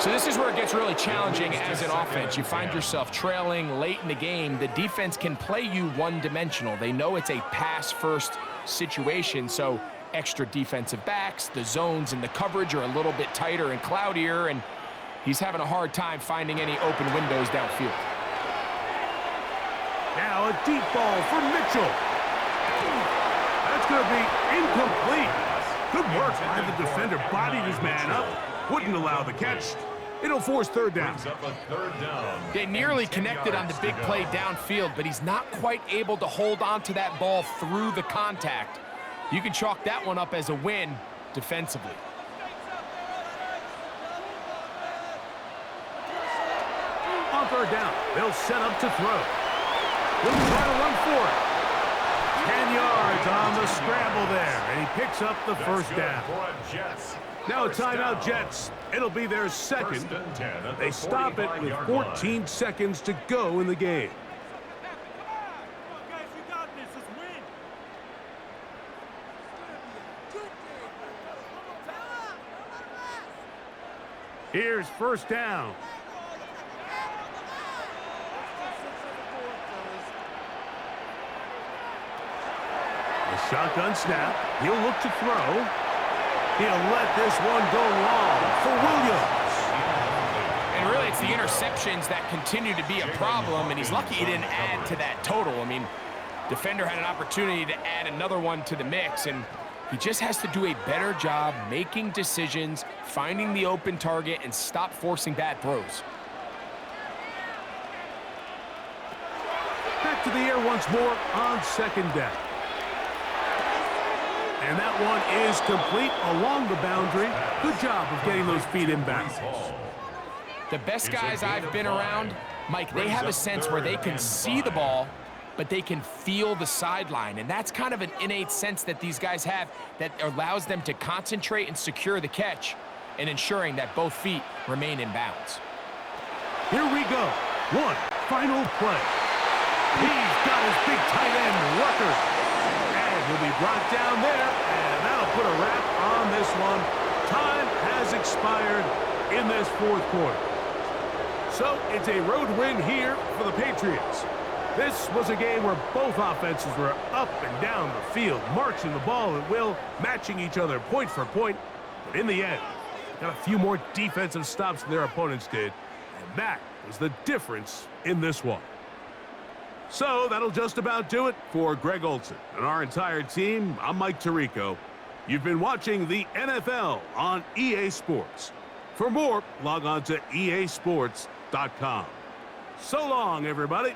Speaker 2: So this is where it gets really challenging as an offense. You find yourself trailing late in the game. The defense can play you one-dimensional. They know it's a pass-first situation, so extra defensive backs, the zones and the coverage are a little bit tighter and cloudier, and he's having a hard time finding any open windows downfield.
Speaker 1: Now a deep ball for Mitchell. That's going to be incomplete. Good work by the defender. Bodied his man up. Wouldn't allow the catch. It'll force 3rd down.
Speaker 2: They nearly connected on the big play downfield, but he's not quite able to hold on to that ball through the contact. You can chalk that one up as a win defensively.
Speaker 1: On 3rd down, they'll set up to throw. He'll try to run for it. 10 yards on the scramble there, and he picks up the 1st down. Now a timeout, Jets. It'll be their 2nd. They stop it with 14 seconds to go in the game. Here's 1st down. The shotgun snap. He'll look to throw. He'll let this one go long for Williams.
Speaker 2: And really, it's the interceptions that continue to be a problem, and he's lucky he didn't add to that total. I mean, defender had an opportunity to add another one to the mix, and he just has to do a better job making decisions, finding the open target, and stop forcing bad throws.
Speaker 1: Back to the air once more on 2nd down. And that one is complete along the boundary. Good job of getting those feet in bounds.
Speaker 2: The best guys I've been around, Mike, they have a sense where they can see the ball, but they can feel the sideline. And that's kind of an innate sense that these guys have that allows them to concentrate and secure the catch and ensuring that both feet remain in bounds.
Speaker 1: Here we go. One final play. He's got his big tight end, Rucker. Will be brought down there, and that'll put a wrap on this one. Time has expired in this 4th quarter. So it's a road win here for the Patriots. This was a game where both offenses were up and down the field, marching the ball at will, matching each other point for point. But in the end, got a few more defensive stops than their opponents did, and that was the difference in this one. So that'll just about do it for Greg Olson and our entire team. I'm Mike Tirico. You've been watching the NFL on EA Sports. For more, log on to easports.com. So long, everybody.